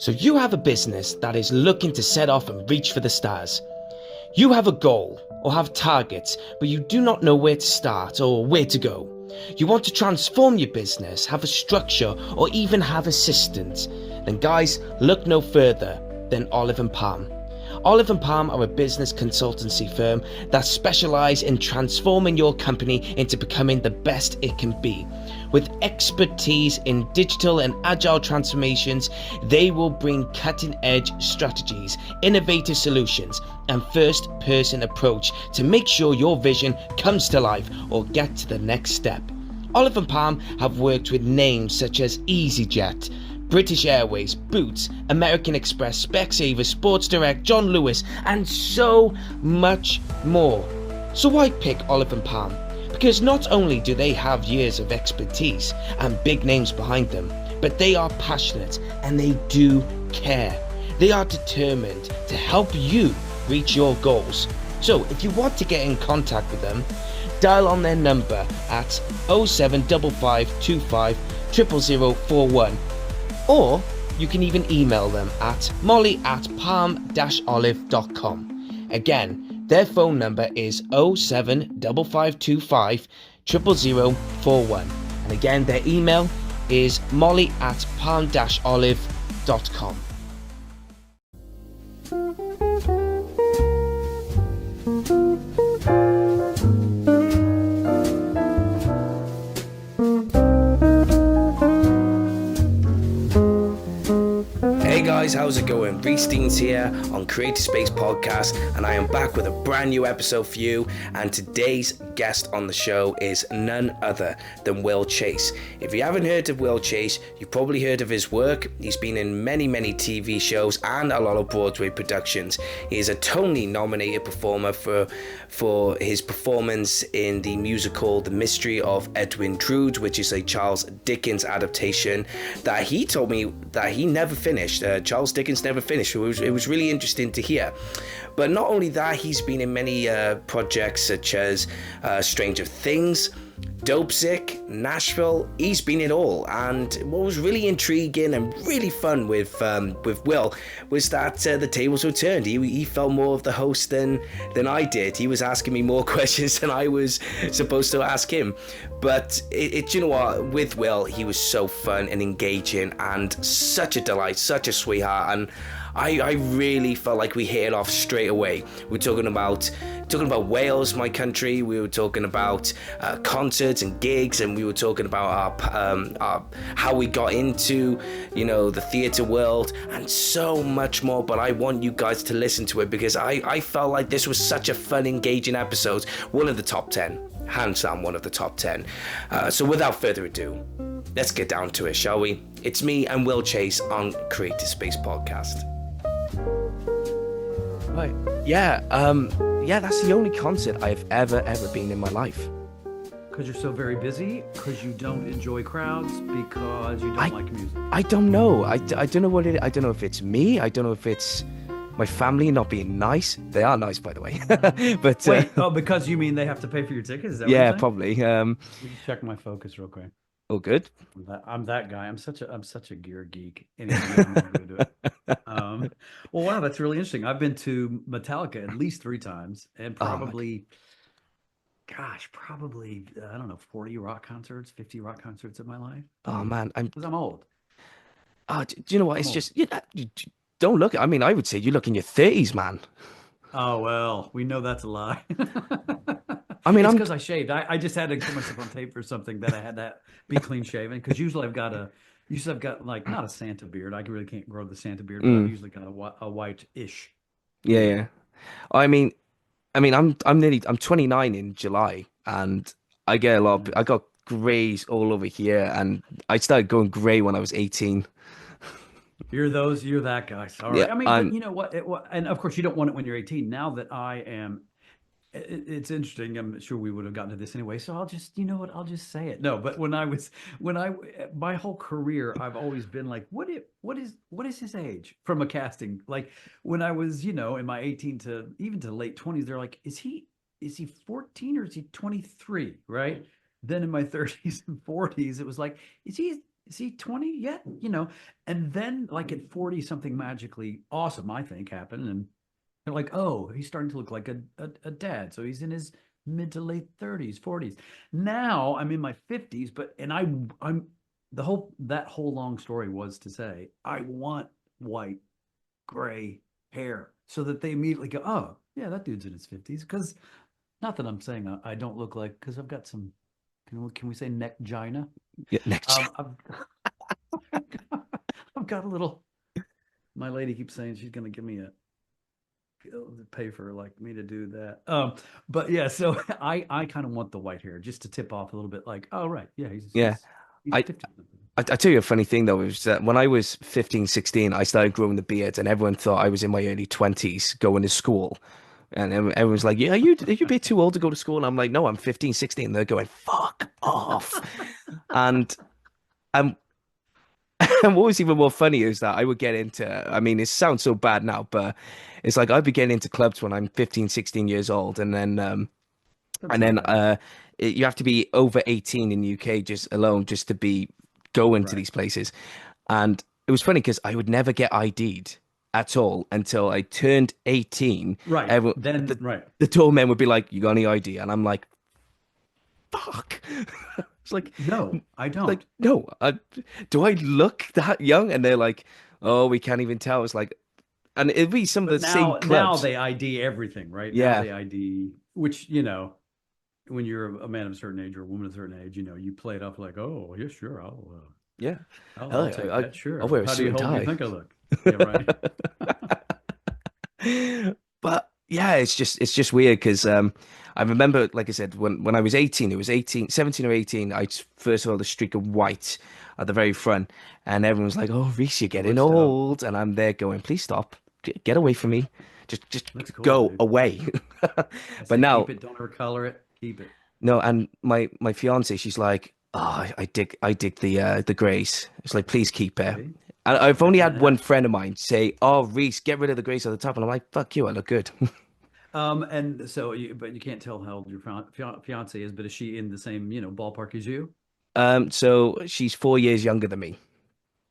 So you have a business that is looking to set off and reach for the stars. You have a goal or have targets, but you do not know where to start or where to go. You want to transform your business, have a structure, or even have assistants. Then guys, look no further than Olive and Palm. Olive and Palm are a business consultancy firm that specialize in transforming your company into becoming the best it can be. With expertise in digital and agile transformations, they will bring cutting-edge strategies, innovative solutions, and first-person approach to make sure your vision comes to life or get to the next step. Olive and Palm have worked with names such as EasyJet, British Airways, Boots, American Express, Specsavers, Sports Direct, John Lewis, and so much more. So why pick Olive and Palm? Because not only do they have years of expertise and big names behind them, but they are passionate and they do care. They are determined to help you reach your goals. So if you want to get in contact with them, dial on their number at 075525 00041. Or you can even email them at molly@palm-olive.com. Again, their phone number is 075525 00041. And again, their email is molly@palm-olive.com. Hey guys, how's it going? Rhys here on Creative Space Podcast, and I am back with a brand new episode for you. And today's guest on the show is none other than Will Chase. If you haven't heard of Will Chase, you've probably heard of his work. He's been in many TV shows and a lot of Broadway productions. He is a Tony-nominated performer for his performance in the musical The Mystery of Edwin Drood, which is a Charles Dickens adaptation that he told me that he never finished. Charles Dickens never finished. It was really interesting to hear. But not only that, he's been in many projects such as Stranger Things, Dopesick, Nashville. He's been in all. And what was really intriguing and really fun with Will was that the tables were turned. He felt more of the host than I did. He was asking me more questions than I was supposed to ask him. But you know what? With Will, he was so fun and engaging and such a delight, such a sweetheart. And I really felt like we hit it off straight away. We're talking about Wales, my country. We were talking about concerts and gigs, and we were talking about our how we got into, the theatre world and so much more. But I want you guys to listen to it because I felt like this was such a fun, engaging episode. One of the top 10, hands down, one of the top 10. So without further ado, let's get down to it, shall we? It's me and Will Chase on Creative Space Podcast. Right. Yeah, that's the only concert I've ever been in my life. Because you're so very busy? Because you don't enjoy crowds? Because you don't like music? I don't know. I don't know what it is. I don't know if it's me. I don't know if it's my family not being nice. They are nice, by the way. But wait, because you mean they have to pay for your tickets? Is that yeah, what probably. Check my focus real quick. Oh, good. I'm that guy. I'm such a gear geek. Anyway, do it. Well, wow, that's really interesting. I've been to Metallica at least 3 times, and probably, I don't know, 40 rock concerts, 50 rock concerts in my life. Oh man, I'm old. Oh, do you know what? It's just you don't look. I mean, I would say you look in your 30s, man. Oh well, we know that's a lie. I mean, it's because I shaved. I just had to put myself on tape for something that I had to be clean shaven. Because usually I've got like not a Santa beard. I really can't grow the Santa beard, but I've usually got a white-ish. Yeah. I mean, I'm 29 in July, and I get I got grays all over here, and I started going gray when I was 18. You're that guy. Sorry. Yeah, but you know what? And of course, you don't want it when you're 18. Now that I am, it's interesting. I'm sure we would have gotten to this anyway. So I'll just, I'll just say it. No, but my whole career, I've always been like, what is his age from a casting? Like when I was, in my 18 to even to late 20s, they're like, is he 14 or is he 23? Right. Then in my 30s and 40s, it was like, is he is he 20 yet? And then like at 40, something magically awesome, I think, happened. And they're like, oh, he's starting to look like a dad. So he's in his mid to late 30s, 40s. Now I'm in my 50s, but and I'm that whole long story was to say, I want white, gray hair so that they immediately go, oh, yeah, that dude's in his 50s. Because not that I'm saying I don't look like, because I've got some, can we say neck gina? Yeah, next. I've got a little, my lady keeps saying she's going to give me pay for like me to do that. But yeah, so I kind of want the white hair just to tip off a little bit like, oh, right. Yeah. Yeah. He's I, 50. I tell you a funny thing though, was that when I was 15, 16, I started growing the beard and everyone thought I was in my early 20s going to school. And everyone's like, yeah, are you a bit too old to go to school? And I'm like, no, I'm 15, 16. And they're going, fuck off. And um, and what was even more funny is that I would get into, I mean, it sounds so bad now, but it's like I'd be getting into clubs when I'm 15, 16 years old. That's And not then bad. you have to be over 18 in the UK just alone just to be going to Right. these places. And it was funny because I would never get ID'd at all until I turned 18. Right. Everyone, Then, right. the doorman would be like, "You got any ID?" And I'm like, "Fuck!" It's No, I like don't. no. Do I look that young? And they're like, "Oh, we can't even tell." It's like, and it'd be some of But the same now clubs. they ID everything, right? Now Yeah, they ID, which, when you're a man of a certain age or a woman of a certain age, you play it up like, oh, yeah, sure, yeah. I'll Hell, take I, that, I'll sure. wear a How suit and old do you tie. think I look? Yeah, right. But yeah, it's just weird because I remember, like I said, when I was 18, it was 18, 17 or 18, I first saw the streak of white at the very front, and everyone was like, "Oh, Rhys, you're getting Good stuff. old," and I'm there going, "Please stop, get away from me, just That's cool, go dude. away." I But say now, keep it. Don't ever color it. Keep it. no, and my fiance, she's like, "Oh, I dig the grays." It's like, please keep it. See? And I've only had one friend of mine say, "Oh, Rhys, get rid of the grays at the top," and I'm like, "Fuck you, I look good." And so but you can't tell how old your fiance is, but is she in the same, ballpark as you? So she's 4 years younger than me.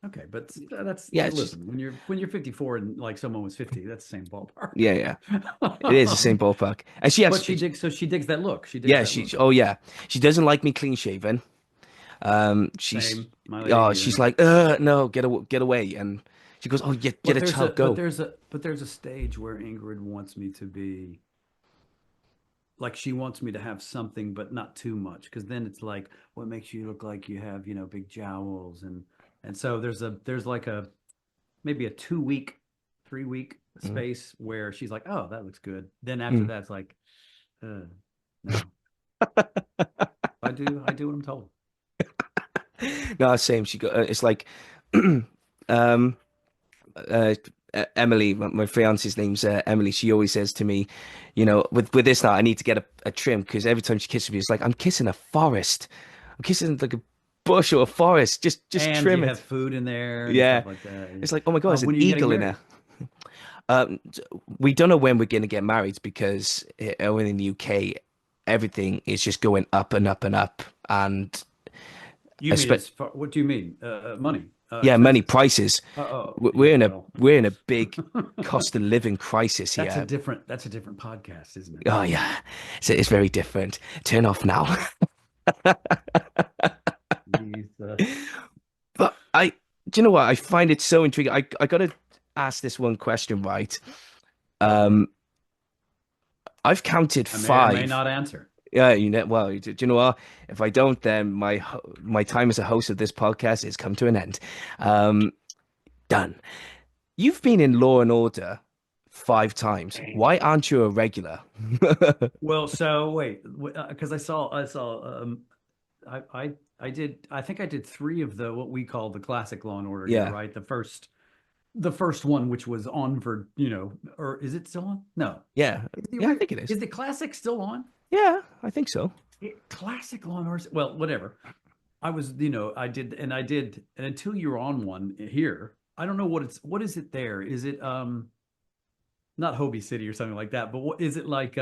Okay, but that's Yeah, it's just listen, when you're 54 and like someone was 50, that's the same ballpark. yeah, yeah. It is the same ballpark. And she But actually, she digs that look. She digs yeah, that look. oh yeah, she doesn't like me clean shaven. She's Same, my oh, lady she's either. like, no, get away. And she goes, oh, get But a there's a child, but go. there's a but there's a stage where Ingrid wants me to be like she wants me to have something, but not too much, because then it's like, what makes you look like you have, big jowls, and so there's like a maybe a 2 week, 3 week Mm, space where she's like, oh, that looks good. Then after mm. that, it's like, no, I do what I'm told. No, same. She got. It's like, um, uh, Emily, my fiance's name's Emily. She always says to me, with this now, I need to get a trim because every time she kisses me, it's like I'm kissing a forest. I'm kissing like a bush or a forest. Just And trim you have it. food in there and Yeah. stuff like that. It's like, oh my God, there's an When are you getting eagle in there. married? Um, we don't know when we're going to get married because in the UK, everything is just going up and up and up. And You mean espe as far, what do you mean? Money, yeah, money expenses. prices. Oh, We're yeah, in a well, of we're in a course. big cost of living crisis here. That's a different podcast, isn't it? Oh yeah, so it's very different. Turn off now. Jesus. But do you know what? I find it so intriguing. I gotta ask this one question, right? Okay. Um, I've counted I may or may five. not answer. Yeah, well, do you know what? If I don't, then my time as a host of this podcast is come to an end. Um, done. You've been in Law and Order 5 times. Why aren't you a regular? Well, so wait, because I saw I I I think I did three of the what we call the classic Law and Order here, Yeah, right? The first one, which was on for, or is it still on? No. yeah, Is the yeah. I ori- think it is. is the classic still on? Yeah, I think so. Classic Law and Order. Well, whatever. I was, I did, and until you're on one here, I don't know what is it there? Is it not Hobie City or something like that? But what is it like?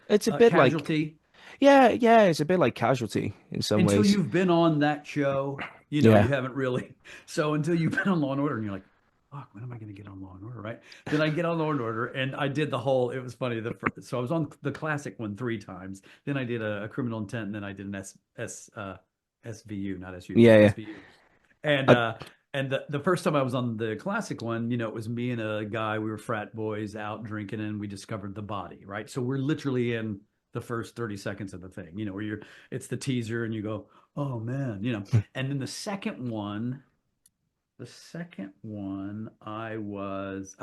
It's a bit like Casualty. yeah, yeah. It's a bit like Casualty in some Until ways. you've been on that show, You Yeah. haven't really. So until you've been on Law and Order, and you're like, fuck, when am I going to get on Law and Order, right? Then I get on Law and Order, and I did the whole. It was funny. So I was on the classic one 3 times. Then I did a criminal intent, and then I did an SVU, not SU, Yeah, yeah. SVU. And I, uh, and the first time I was on the classic one, it was me and a guy. We were frat boys out drinking, and we discovered the body, right? So we're literally in the first 30 seconds of the thing, where it's the teaser, and you go, oh man, And then the second one, I was,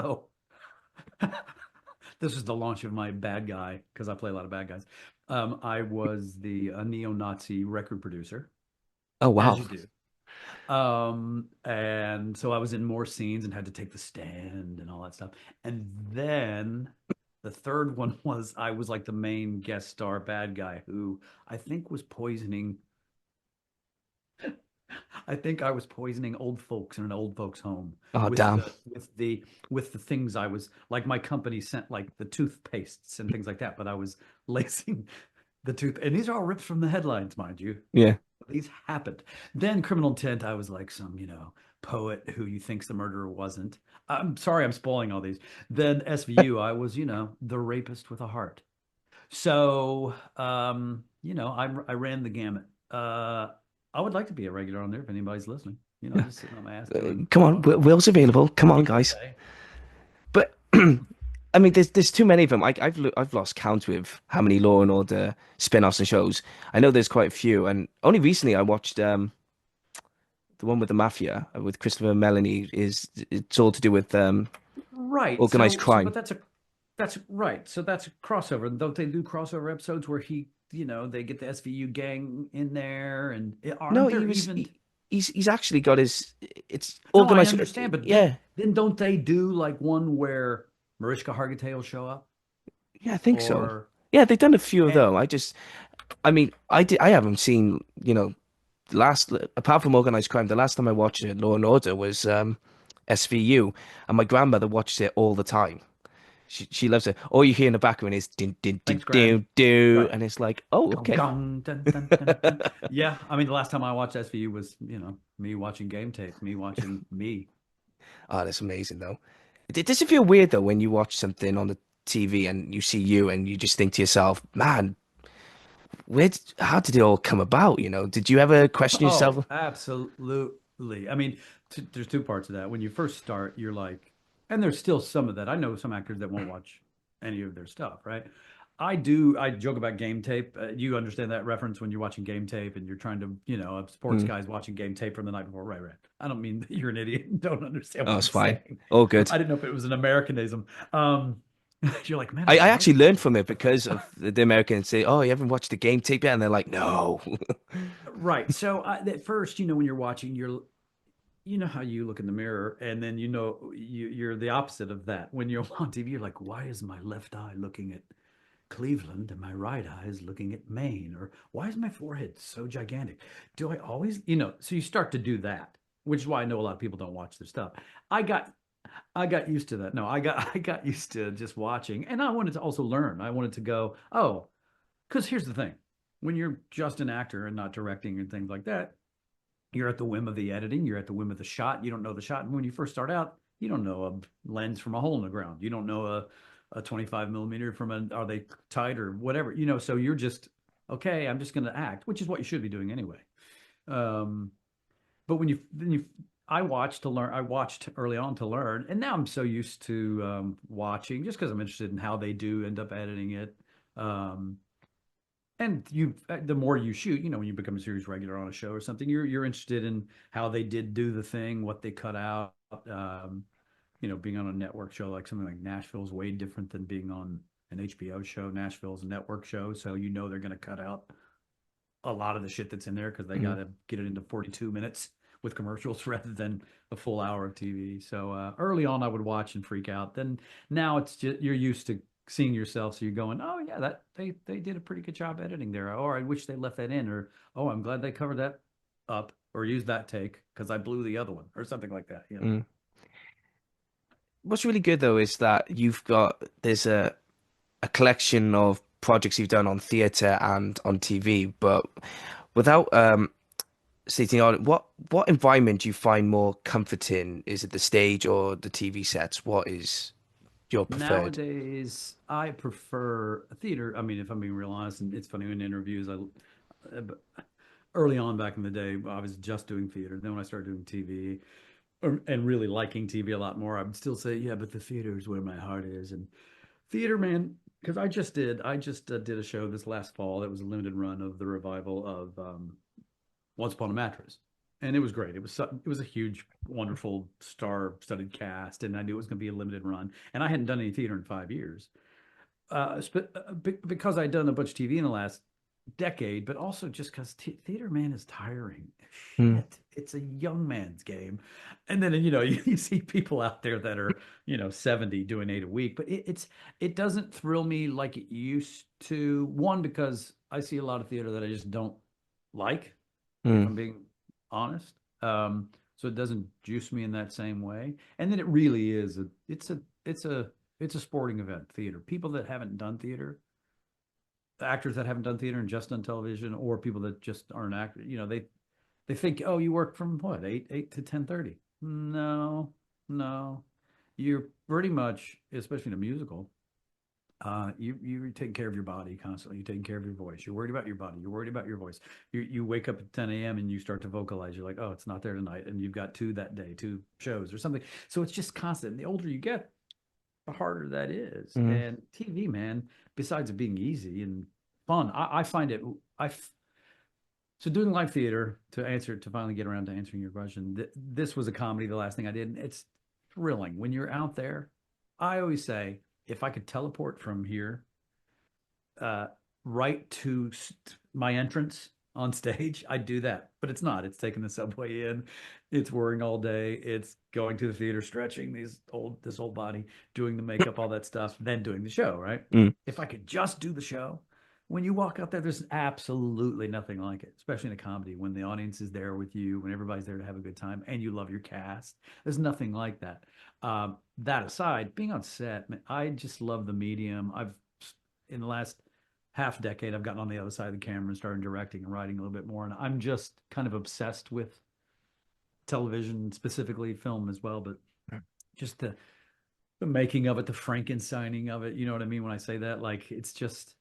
this is the launch of my bad guy because I play a lot of bad guys. I was a neo-Nazi record producer, oh as wow. you do. And so I was in more scenes and had to take the stand and all that stuff. And then the third one was I was like the main guest star bad guy who I think was poisoning. I think I was poisoning old folks in an old folks home Oh with damn. the things I was like my company sent like the toothpastes and things like that, but I was lacing the tooth, and these are all ripped from the headlines, mind you. Yeah. These happened. Then criminal intent, I was like some, poet who you thinks the murderer wasn't. I'm sorry, I'm spoiling all these. Then SVU, I was, the rapist with a heart. So, I ran the gamut. I would like to be a regular on there if anybody's listening. Just sitting on my ass doing Come on, fun Will's available. Come on, guys. gameplay. But I mean, there's too many of them. I've lost count with how many Law and Order spin-offs and shows. I know there's quite a few, and only recently I watched the one with the mafia with Christopher and Melanie. It's all to do with Right. organized But crime. that's right. So that's a crossover. Don't they do crossover episodes where they get the SVU gang in there, and No, aren't there even? he's actually got his it's No, I organized. understand, but then Yeah, then don't they do like one where Mariska Hargitay will show up, yeah, I think so. or Yeah, they've done a few of and them. I mean, I haven't seen, last apart from organized crime, the last time I watched it, Law and Order was SVU, and my grandmother watches it all the time. She loves it. All you hear in the background is din din din thanks, Granny. do do, Right. and it's like, oh, Gong, okay. gong, dun, dun, dun, dun. Yeah, I mean, the last time I watched SVU was, me watching game tape, me watching me. Oh, that's amazing though. Does it feel weird though when you watch something on the TV and you see you and you just think to yourself, man, how did it all come about? Did you ever question Oh, yourself? absolutely. I mean, there's two parts of that. When you first start, you're like, and there's still some of that. I know some actors that won't watch any of their stuff, right? I do. I joke about game tape. You understand that reference when you're watching game tape and you're trying to, a sports Mm. guy's watching game tape from the night before. Right, right. I don't mean that you're an idiot and don't understand Oh, what it's I'm fine. saying. All good. I didn't know if it was an Americanism. You're like, man, I I actually love learned from it because of the Americans say, "Oh, you haven't watched the game tape yet?" And they're like, "No." right. So at first, when you're watching, you know how you look in the mirror, and then you're the opposite of that. When you're on TV, you're like, why is my left eye looking at Cleveland and my right eye is looking at Maine? Or why is my forehead so gigantic? Do I always, so you start to do that, which is why I know a lot of people don't watch their stuff. I got I got used to that. No, I got used to just watching, and I wanted to also learn. I wanted to go, oh, because here's the thing: when you're just an actor and not directing and things like that, you're at the whim of the editing. You're at the whim of the shot. You don't know the shot. And when you first start out, you don't know a lens from a hole in the ground. You don't know a 25 millimeter from are they tight or whatever, so you're just, okay, I'm just going to act, which is what you should be doing anyway. Um, but I watched to learn. I watched early on to learn, and now I'm so used to watching just because I'm interested in how they do end up editing it. Um, and the more you shoot, when you become a series regular on a show or something, you're interested in how they did do the thing, what they cut out. Being on a network show like something like Nashville is way different than being on an HBO show. Nashville's a network show, so they're going to cut out a lot of the shit that's in there because they got Mhm. to get it into 42 minutes with commercials rather than a full hour of TV. So early on, I would watch and freak out. Then now it's just you're used to seeing yourself, so you're going, oh yeah, that they did a pretty good job editing there, or I wish they left that in, or oh, I'm glad they covered that up or used that take because I blew the other one or something like that. Mm. What's really good though is that there's a collection of projects you've done on theatre and on TV, but without stating on what environment do you find more comforting? Is it the stage or the TV sets? What is your preferred? Nowadays, I prefer theater. I mean, if I'm being real honest, and it's funny in interviews, but early on back in the day, I was just doing theater. Then when I started doing TV and really liking TV a lot more, I would still say, yeah, but the theater is where my heart is. And theater, man, because I just did a show this last fall that was a limited run of the revival of Once Upon a Mattress, and it was great. It was a huge, wonderful, star-studded cast, and I knew it was going to be a limited run. And I hadn't done any theater in 5 years, because I'd done a bunch of TV in the last decade, but also just because theater, man, is tiring. Mm, Shit, it's a young man's game. And then you see people out there that are 70 doing 8 a week, but it doesn't thrill me like it used to. One, because I see a lot of theater that I just don't like, if mm, I'm being honest. So it doesn't juice me in that same way. And then it really is it's a sporting event, theater. People that haven't done theater, actors that haven't done theater and just done television, or people that just aren't actors, they think, oh, you work from what, eight to 10:30. No, no. You're pretty much, especially in a musical, you're taking care of your body constantly. You're taking care of your voice. You're worried about your body. You're worried about your voice. You wake up at 10 a.m. and you start to vocalize. You're like, oh, it's not there tonight, and you've got two that day, two shows or something. So it's just constant. And the older you get, the harder that is. mm. And TV, man, besides it being easy and fun, I find it. So doing live theater, to finally get around to answering your question, this was a comedy. The last thing I did, and it's thrilling when you're out there. I always say, if I could teleport from here uh, right to my entrance on stage, I'd do that. But it's not. It's taking the subway in. It's worrying all day. It's going to the theater, stretching this old body, doing the makeup, all that stuff, then doing the show, right? Mm. If I could just do the show, when you walk out there, there's absolutely nothing like it, especially in a comedy when the audience is there with you, when everybody's there to have a good time, and you love your cast. There's nothing like that. That aside, being on set, man, I just love the medium. In the last half decade, I've gotten on the other side of the camera and started directing and writing a little bit more, and I'm just kind of obsessed with television, specifically film as well, but just the making of it, the Frankensteining of it. You know what I mean when I say that? Like, it's just,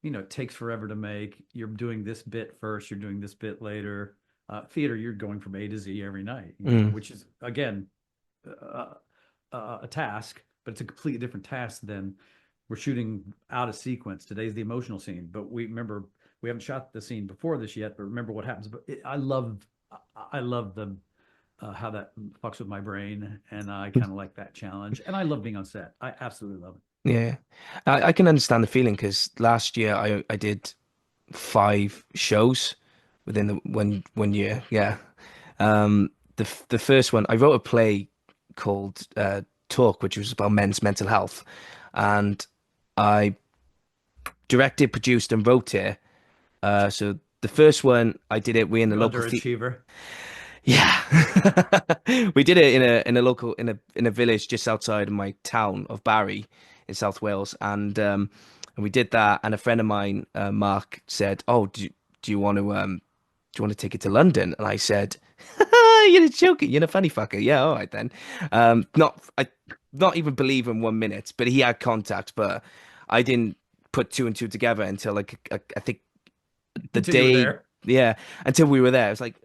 it takes forever to make. You're doing this bit first, you're doing this bit later. Theater, you're going from A to Z every night, Mm. which is, again, uh, a task, but it's a completely different task than we're shooting out of sequence. Today's the emotional scene, but we haven't shot the scene before this yet, but remember what happens. But I love the how that fucks with my brain, and I kind of like that challenge. And I love being on set. I absolutely love it. Yeah, I can understand the feeling because last year I did 5 shows within the one year. Yeah. The first one I wrote a play called Talk, which was about men's mental health, and I directed, produced, and wrote it. So the first one I did it. We in the You local theater. underachiever. Yeah, we did it in a local in a village just outside of my town of Barry in South Wales, and we did that. And a friend of mine, Mark, said, "Oh, do you want to do you want to take it to London?" And I said, "You're joking. You're a funny fucker. Yeah, all right then." Not even believe in 1 minute, but he had contact, but I didn't put two and two together until like I think the Until you were day, there. yeah, until we were there. It's like,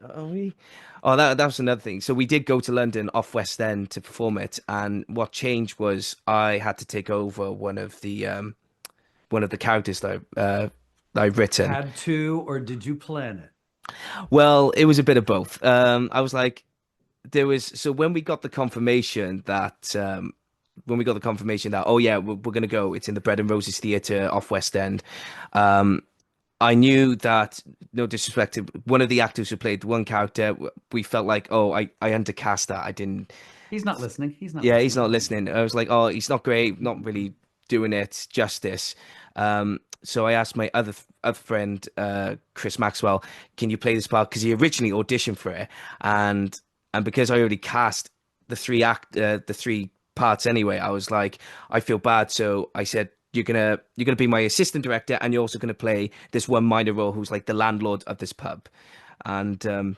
oh, that was another thing. So we did go to London off West End to perform it, and what changed was I had to take over one of the characters that I've written. Had to, or did you plan it? Well, it was a bit of both. I was like, there was so when we got the confirmation that, oh yeah, we're gonna go. It's in the Bread and Roses Theatre off West End. Um, I knew that, no disrespect to one of the actors who played one character, we felt like, oh, I undercast that. I didn't. He's not listening. He's not Yeah, he's listening. not listening. I was like, oh, he's not great, not really doing it justice. So I asked my other friend, Chris Maxwell, can you play this part? Because he originally auditioned for it, and because I already cast the three parts anyway, I was like, I feel bad. So I said, you're gonna be my assistant director, and you're also gonna play this one minor role who's like the landlord of this pub. And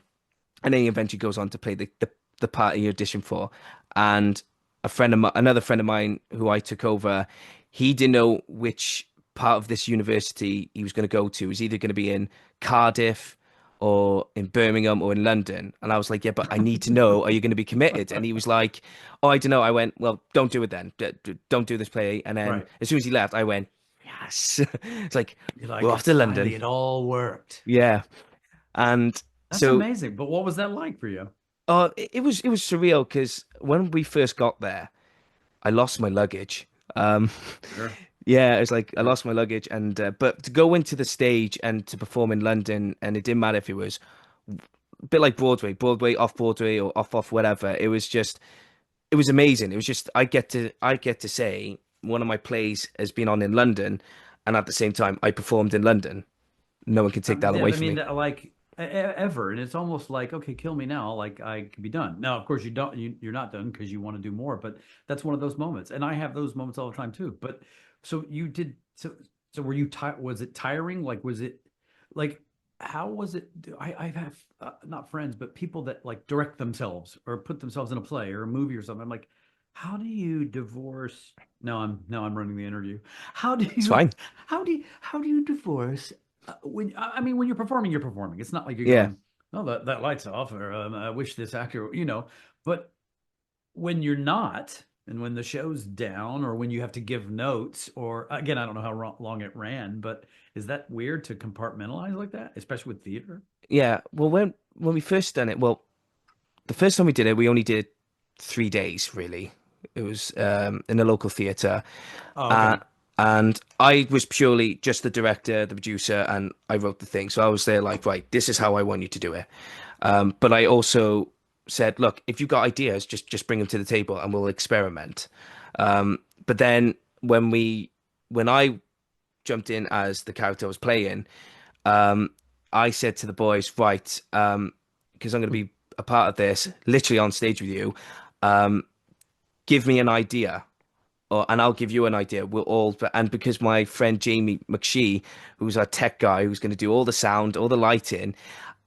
and then he eventually goes on to play the part he auditioned for. And another friend of mine who I took over, he didn't know which part of this university he was going to go to. He was either going to be in Cardiff or in Birmingham or in London. And I was like, yeah, but I need to know, are you going to be committed? And he was like, oh, I don't know. I went, well, don't do it then. Don't do this play. And then Right. as soon as he left, I went, yes. It's like, You're we're like, off to London. finally, it all worked. Yeah. And That's so amazing. But what was that like for you? it was surreal because when we first got there, I lost my luggage. Um, Sure. yeah, it was like I Sure. lost my luggage, and but to go into the stage and to perform in London, and it didn't matter if it was a bit like Broadway, off Broadway, or off whatever. It was amazing. It was just I get to say one of my plays has been on in London, and at the same time I performed in London. No one can take that Yeah, away I from mean, me. like ever, and it's almost like, okay, kill me now, like I could be done. Now, of course, you're not done because you want to do more, but that's one of those moments, and I have those moments all the time too. But so you did, so were you tired? Was it tiring? Like, was it like how was it? I have not friends, but people that like direct themselves or put themselves in a play or a movie or something. I'm like, how do you divorce? No, I'm running the interview. How do It's you fine. how do you divorce when I mean when you're performing. It's not like you're Yeah. going, oh, that light's off, or I wish this actor, But when you're not, and when the show's down, or when you have to give notes, or again, I don't know how long it ran, but is that weird to compartmentalize like that, especially with theater? Yeah. Well, when we first done it, well, the first time we did it, we only did 3 days, really. It was in a local theatre. Oh, Uh, okay. and I was purely just the director, the producer, and I wrote the thing. So I was there like, right, this is how I want you to do it. But I also said, look, if you've got ideas, just bring them to the table and we'll experiment. But then when I jumped in as the character I was playing, um, I said to the boys, right, because I'm going to be a part of this, literally on stage with you, um, give me an idea, and I'll give you an idea. We'll all, and because my friend Jamie McShee, who's our tech guy, who's going to do all the sound, all the lighting,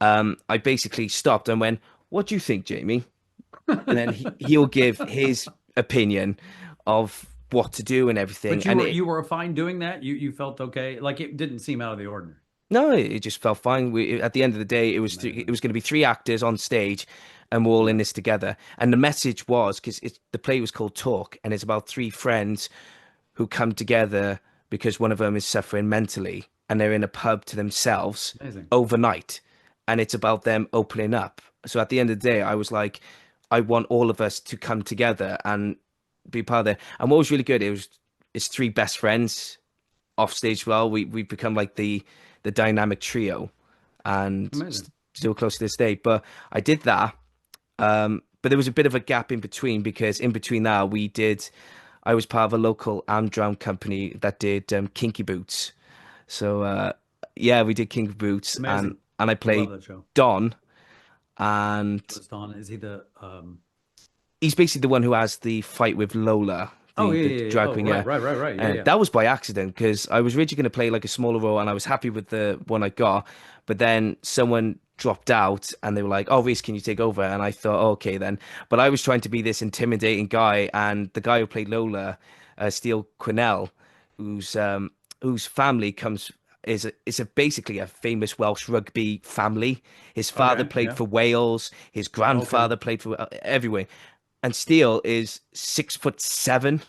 I basically stopped and went, "What do you think, Jamie?" And then he'll give his opinion of what to do and everything. But And you were fine doing that. You felt okay, like it didn't seem out of the ordinary. no, it just felt fine. At the end of the day, it Amazing. was going to be three actors on stage, and we're all in Yeah. this together. And the message was because the play was called Talk, and it's about three friends who come together because one of them is suffering mentally, and they're in a pub to themselves Amazing. overnight, and it's about them opening up. So at the end of the day, I was like, I want all of us to come together and be part of it. And what was really good, it's three best friends off stage as well. We've become like the dynamic trio, and Amazing. still close to this day. But I did that, but there was a bit of a gap in between because in between that I was part of a local Amdram company that did Kinky Boots. So yeah, we did Kinky Boots, and Amazing. I I love played that show. Don, and What's Don? Is he the he's basically the one who has the fight with Lola, Oh, the yeah, yeah, yeah. drag Oh, queen. right, Yeah, right, right, right. Yeah, and yeah. that was by accident because I was originally going to play like a smaller role, and I was happy with the one I got. But then someone dropped out, and they were like, "Oh, Rhys, can you take over?" And I thought, oh, "Okay, then." But I was trying to be this intimidating guy, and the guy who played Lola, Steele Quinnell, whose family comes is a basically a famous Welsh rugby family. His father Okay, played yeah. for Wales, his Okay. grandfather played for everywhere, and Steele is 6'7",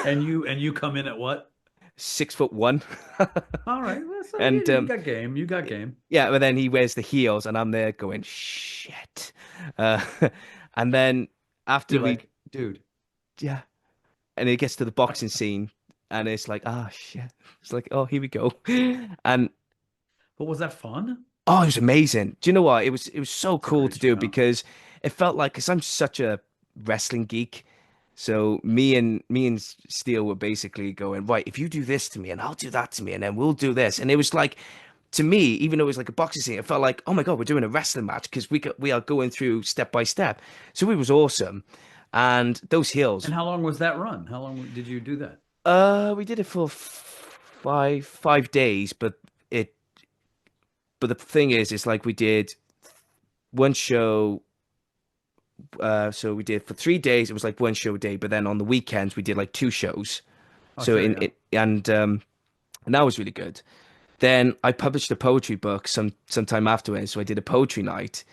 And you come in at what? 6'1". All right. Well, so And you got game. You got game. yeah, but then he wears the heels, and I'm there going shit. Uh, and then after You're we, like, dude. yeah, and it gets to the boxing scene, and it's like, ah, shit. It's like, oh, here we go. And But was that fun? oh, it was amazing. Do you know what? It was so It's a cool great to do show. because it felt like because I'm such a wrestling geek. So me and Steele were basically going, right, if you do this to me and I'll do that to me and then we'll do this. And it was like to me, even though it was like a boxing scene, it felt like, oh my God, we're doing a wrestling match because we are going through step by step. So it was awesome. And those heels, And how long was that run? How long did you do that? we did it for five days, but the thing is, it's like we did. one show. So we did for 3 days. It was like one show a day, but then on the weekends we did like two shows. Oh, So sure, in yeah. it and that was really good. Then I published a poetry book sometime afterwards, so I did a poetry night,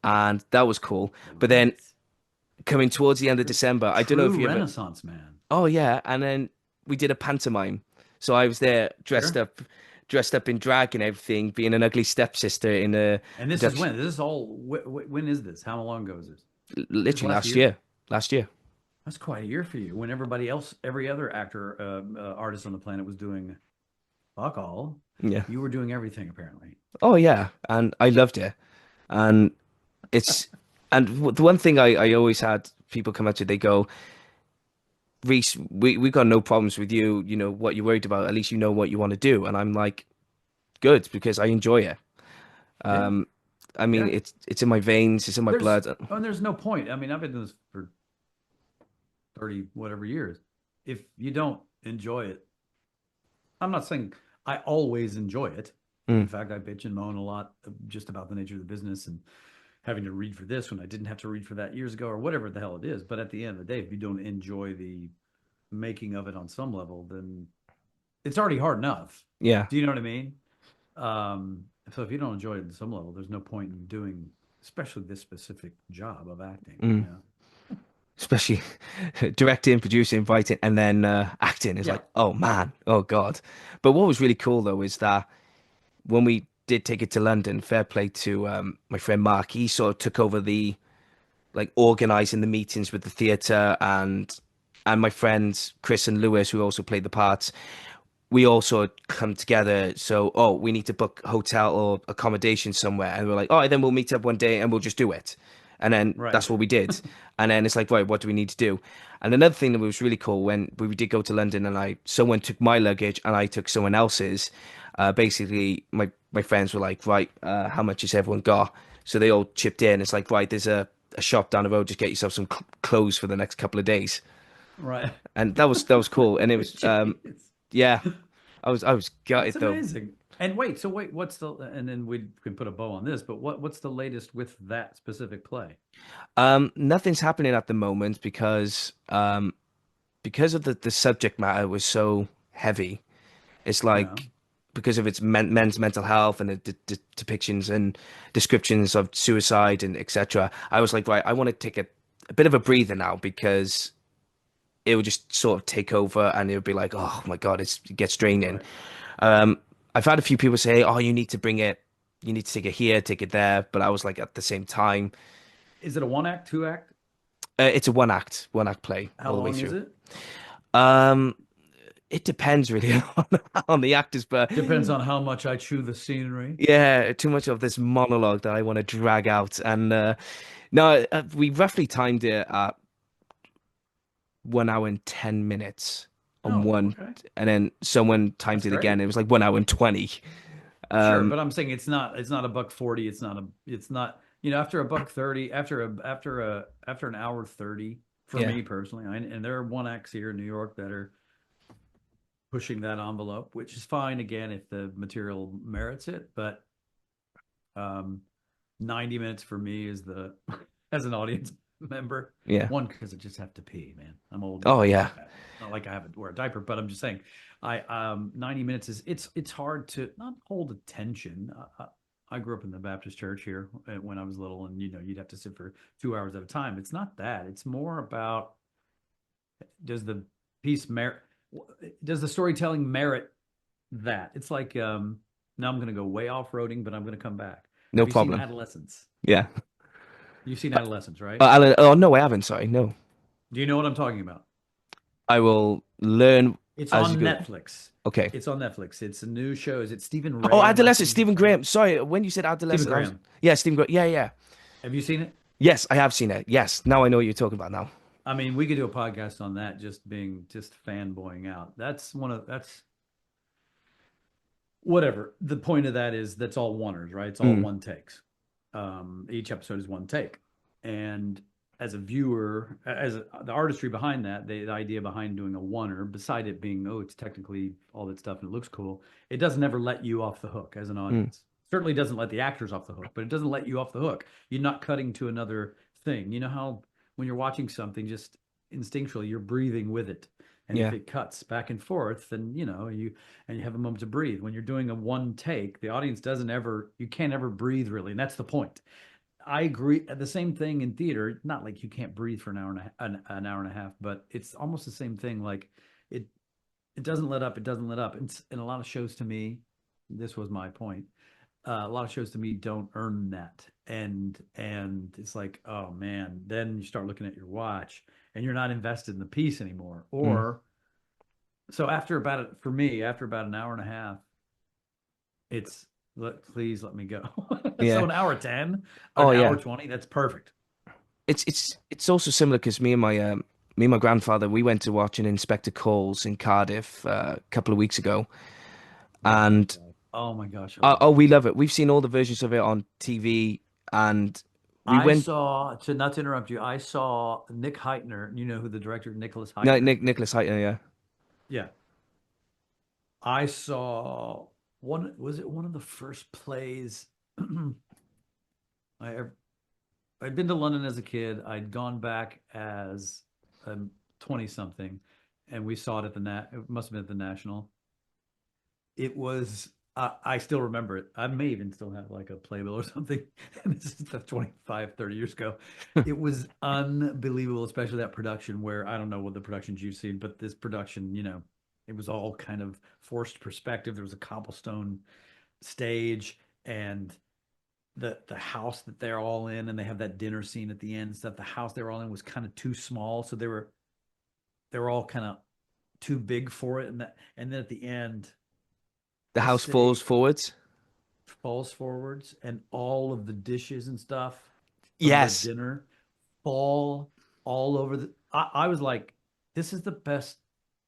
and that was cool. But then What? coming towards the end of December, I don't know if True you ever. Renaissance man. Oh yeah, and then we did a pantomime. So I was there Sure. dressed up in drag and everything, being an ugly stepsister in a And this is production. when? This is all. When is this? How long ago is this? This Literally last last year? year. Last year. That's quite a year for you. When everybody else, every other actor, artist on the planet was doing fuck all, Yeah. you were doing everything apparently. Oh yeah, and I loved it. And it's the one thing I always had people come up to, they go, Rhys, we got no problems with you. You know what you're worried about. At least you know what you want to do. And I'm like, good, because I enjoy it. Yeah, Um, I mean, yeah. it's in my veins, it's in my There's blood. and there's no point. I mean, I've been doing this for 30 whatever years. If you don't enjoy it, I'm not saying I always enjoy it. In Mm, fact, I bitch and moan a lot just about the nature of the business and having to read for this when I didn't have to read for that years ago or whatever the hell it is. But at the end of the day, if you don't enjoy the making of it on some level, then it's already hard enough. yeah. Do you know what I mean? So if you don't enjoy it on some level, there's no point in doing, especially this specific job of acting. Mm. You know? Especially directing, producing, writing, and then acting is Yeah. like, oh man, oh God. But what was really cool though is that when we did take it to London, fair play to my friend Mark, he sort of took over the like organizing the meetings with the theatre, and my friends Chris and Lewis, who also played the parts, we also come together. So, oh, we need to book hotel or accommodation somewhere, and we're like, oh, then we'll meet up one day and we'll just do it. And then Right. that's what we did. And then it's like, right, what do we need to do? And another thing that was really cool when we did go to London, and someone took my luggage and I took someone else's. Basically, my friends were like, right, how much has everyone got? So they all chipped in. It's like, right, there's a shop down the road. Just get yourself some clothes for the next couple of days. Right. And that was cool. And it was Jeez. yeah, I was That's gutted though. amazing. And wait, so wait, and then we can put a bow on this, but what's the latest with that specific play? Nothing's happening at the moment because of the subject matter was so heavy. It's Yeah. like because of its men's mental health and the depictions and descriptions of suicide and etc. I was like, right, I want to take a bit of a breather now because it would just sort of take over and it would be like, oh my God, it gets draining. Right. Um, I've had a few people say, oh, you need to take it here, take it there, but I was like, at the same time, Is it a one act, two act? it's a one act play How all the way long is through. it? Um, it depends really on the actors, but Depends on how much I chew the scenery. yeah, too much of this monologue that I want to drag out. And no, we roughly timed it at 1 hour and 10 minutes on Oh, one, okay. and then someone timed That's it again. great. It was like 1 hour and 20. Sure, Um, but I'm saying it's not a buck 40. It's not, after a buck 30, after an hour 30 for yeah, me personally. And there are one acts here in New York that are pushing that envelope, which is fine again if the material merits it, but um 90 minutes for me is the as an audience member. yeah. One, because I just have to pee, man. I'm old Oh enough to do yeah. that. Not like I have to wear a diaper, but I'm just saying, 90 minutes is it's hard to not hold attention. I grew up in the Baptist church here when I was little, and you'd have to sit for 2 hours at a time. It's not that. It's more about does the piece merit, does the storytelling merit that? It's like now I'm going to go way off roading, but I'm going to come back. No Have you seen problem. Adolescence? Yeah. You've seen Adolescence, right? Alan, oh no, I haven't. Sorry, no. Do you know what I'm talking about? I will learn It's as you on go. Netflix. Okay. It's on Netflix. It's a new show. Is it Stephen Oh, Ray? Am I adolescent, saying his Stephen name? Graham. Sorry, when you said Stephen adolescent, Graham. yeah, Stephen Graham. Yeah, yeah. Have you seen it? Yes, I have seen it. Yes, now I know what you're talking about now. I mean, we could do a podcast on that. Just fanboying out. That's whatever. The point of that is that's all oneers, right? It's all Mm, one takes. Each episode is one take, and as a viewer, the artistry behind that, the idea behind doing a oneer, beside it being, oh, it's technically all that stuff and it looks cool, it doesn't ever let you off the hook as an mm. audience. certainly doesn't let the actors off the hook, but it doesn't let you off the hook. You're not cutting to another thing. You know how when you're watching something, just instinctually you're breathing with it. And if Yeah. it cuts back and forth, then you have a moment to breathe. When you're doing a one take, the audience doesn't ever, you can't ever breathe really, and that's the point. I agree. The same thing in theater. Not like you can't breathe for an hour and a half, but it's almost the same thing. Like it, it doesn't let up. It doesn't let up. And a lot of shows to me, this was my point. A lot of shows to me don't earn that, and it's like, oh man, then you start looking at your watch, and you're not invested in the piece anymore. Mm. Or so after about for me, after about an hour and a half, it's please let me go. So Yeah. an hour 10, an Oh hour yeah. 20, that's perfect. It's also similar because me and my grandfather, we went to watch an Inspector Calls in Cardiff a couple of weeks ago, Oh my and God. Oh my gosh, I love oh, it. we love it. We've seen all the versions of it on TV, and we I went. saw, to not to interrupt you, I saw Nick Heitner. You know who the director, Nicholas No, Heitner? Nicholas Hytner, yeah. Yeah. I saw was it one of the first plays I ever, I'd been to London as a kid. I'd gone back as a 20 something, and we saw it at the it must have been at the National. It was, I still remember it. I may even still have like a playbill or something. And this is the 25, 30 years ago. It was unbelievable, especially that production where I don't know what the productions you've seen, but this production, it was all kind of forced perspective. There was a cobblestone stage, and the house that they're all in, and they have that dinner scene at the end and stuff. The house they were all in was kind of too small, so they were all kind of too big for it. And then at the end, The the house falls city forwards. falls forwards, and all of the dishes and stuff from the Yes. dinner fall all over I was like, this is the best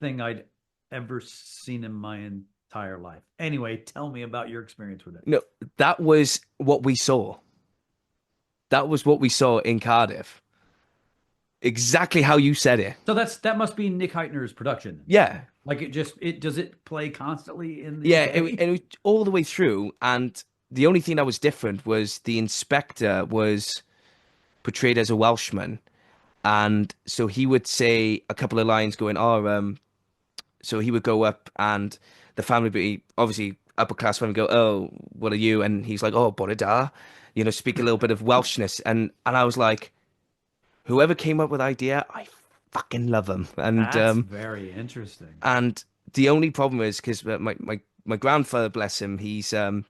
thing I'd ever seen in my entire life. Anyway, tell me about your experience with it. No, that was what we saw. That was what we saw in Cardiff. Exactly how you said it. So that must be Nick Heitner's production then. Yeah. Like it does it play constantly in the Yeah, UK? it was all the way through, and the only thing that was different was the inspector was portrayed as a Welshman, and so he would say a couple of lines going, "Oh, so he would go up, and the family would be obviously upper class family go, "Oh, what are you?" And he's like, "Oh, bore da," speak a little bit of Welshness, and I was like, whoever came up with the idea, I fucking love them, That's very interesting. and the only problem is because my grandfather, bless him, he's uh,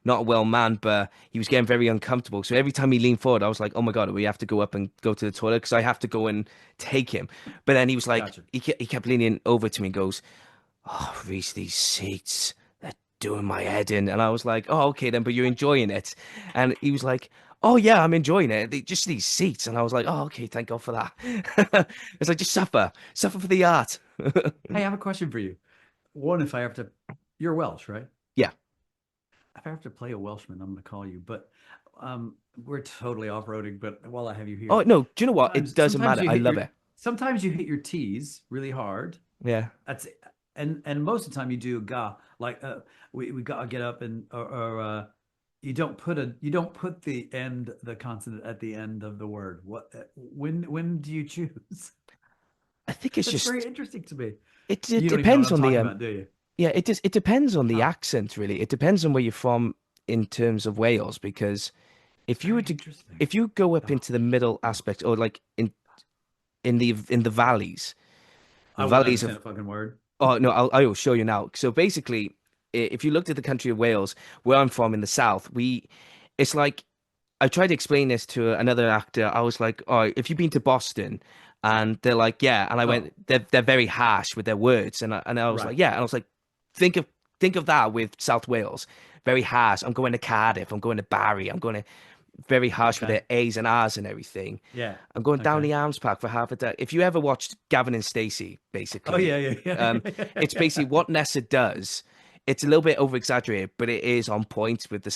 not a well man, but he was getting very uncomfortable. So every time he leaned forward, I was like, "Oh my God, we have to go up and go to the toilet because I have to go and take him." But then he was like, Gotcha. he kept leaning over to me and goes, "Oh, Rhys, these seats, they're doing my head in." And I was like, "Oh, okay then, but you're enjoying it." And he was like, "Oh yeah, I'm enjoying it. Just these seats." And I was like, "Oh, okay, thank God for that." It's like just suffer for the art. Hey, I have a question for you. One, if I have to, you're Welsh, right? Yeah. If I have to play a Welshman, I'm going to call you. But we're totally off-roading. But while I have you Oh here, no, do you know what? It sometimes doesn't sometimes matter. you I hit love your it. sometimes you hit your T's really hard. Yeah. That's and most of the time you do ga, like we gotta get up, and or you don't put the consonant at the end of the word. What when do you choose? I think it's That's very just interesting to me. it You don't even know what depends I'm on the talking about, do you? yeah, it depends on the Huh. accent really. It depends on where you're from in terms of Wales because if you were Very to interesting. if you go up Ga, into the middle ga. aspect or like in the valleys, the I wouldn't valleys understand of a fucking word. oh no, I will show you now. So basically, if you looked at the country of Wales, where I'm from in the south, it's like I tried to explain this to another actor. I was like, "Oh, if you've been to Boston," and they're like, "Yeah," and I Oh, went, "They're very harsh with their words," and I was right. like, "Yeah," and I was like, "Think of that with South Wales, very harsh. I'm going to Cardiff. I'm going to Barry. I'm going to very harsh with Okay. their A's and R's and everything. Yeah. I'm going down Okay. the Arms Park for half a day." If you ever watched Gavin and Stacey, Oh basically, yeah, yeah, um, yeah. it's basically what Nessa does. It's a little bit over exaggerated, but it is on point with the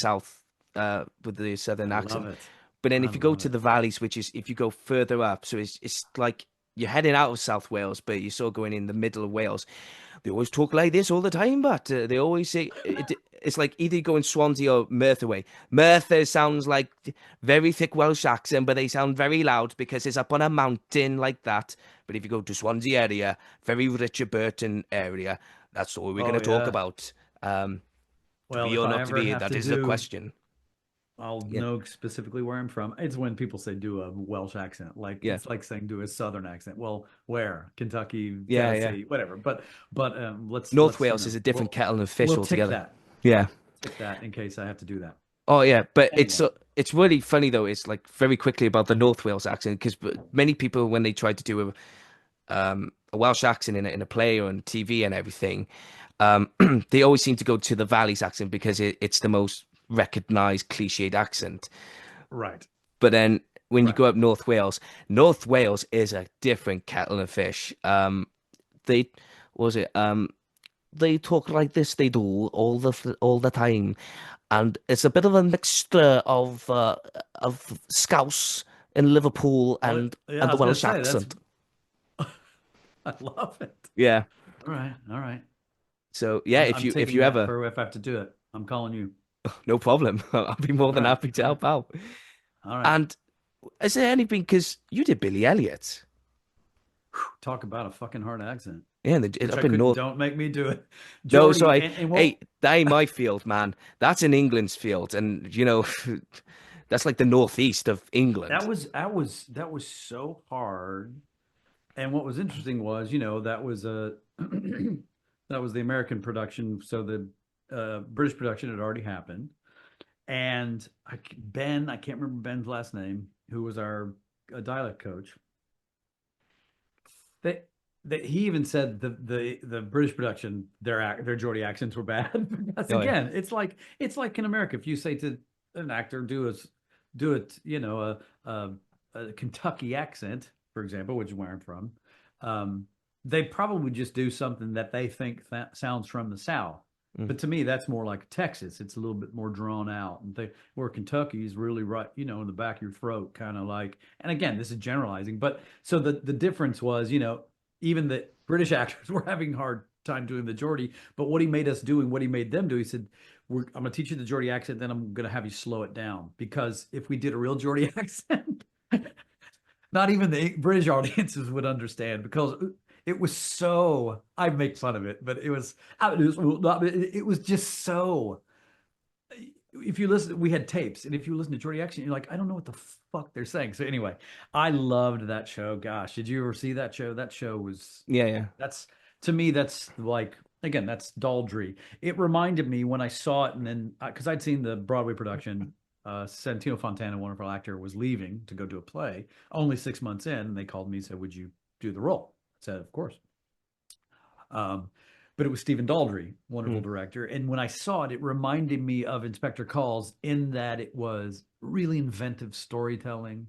with the I southern love accent. it. But then I if you go love to it. the valleys, which is if you go further up, so it's like you're heading out of South Wales, but you're still going in the middle of Wales. They always talk like this all the time, but they always say it's like either going Swansea or Merthyr way. Merthyr sounds like very thick Welsh accent, but they sound very loud because it's up on a mountain like that. But if you go to Swansea area, very Richard Burton area, that's all we're going Oh to talk yeah. about. To Well, be if or I not to ever be, have that to is the do, question. I'll Yeah, know specifically where I'm from. It's when people say do a Welsh accent, like yeah, it's like saying do a Southern accent. Well, where? Kentucky, yeah, yeah. Tennessee, whatever. But North let's Wales is a different kettle of fish we'll tick altogether. that. Yeah. Tick that in case I have to do that. Oh yeah, but Anyway, it's really funny though. It's like very quickly about the North Wales accent because many people when they try to do a Welsh accent in a play or on TV and everything, they always seem to go to the Valley's accent because it's the most recognized cliched accent. right, But then when you right. go up North Wales is a different kettle of fish. They what was it they talk like this. They do all the time, and it's a bit of a mixture of Scouse in Liverpool Well, yeah, I and the was gonna Welsh say that's. accent. I love it. Yeah. All right, all right. So yeah, I'm if taking you that ever, for if I have to do it. I'm calling you. no problem. I'll be more All than right, happy to all right, help out. all right. And is there anything because you did Billy Elliot? Talk about a fucking hard accent, Yeah, which up I in couldn't. North. Don't make me do it, No, Jordy. sorry. And what? Hey, that ain't my field, man. That's in England's field, and that's like the northeast of England. That was so hard. And what was interesting was, that was a that was the American production, so the British production had already happened. And I can't remember Ben's last name, who was our dialect coach. They, he even said the British production, their Geordie accents were bad because Oh yeah. again, it's like in America, if you say to an actor do it, a Kentucky accent, for example, which is where I'm from, they probably just do something that they think sounds from the South. Mm. But to me, that's more like Texas. It's a little bit more drawn out, and where Kentucky is really right, in the back of your throat, kind of like. And again, this is generalizing, but so the difference was, even the British actors were having a hard time doing the Geordie. But what he made us do and what he made them do, he said, I'm going to teach you the Geordie accent, then I'm going to have you slow it down because if we did a real Geordie accent, not even the British audiences would understand because it was so. I make fun of it, but it was just so. If you listen, we had tapes, and if you listen to Geordie accent, you're like, I don't know what the fuck they're saying. So anyway, I loved that show. Gosh, did you ever see that show? That show was. Yeah, yeah. That's to me. That's like again. That's Daldry. It reminded me when I saw it, and then because I'd seen the Broadway production. Santino Fontana, a wonderful actor, was leaving to go do a play. Only 6 months in, and they called me and said, "Would you do the role?" I said, "Of course." But it was Stephen Daldry, wonderful director. And when I saw it, it reminded me of Inspector Calls in that it was really inventive storytelling.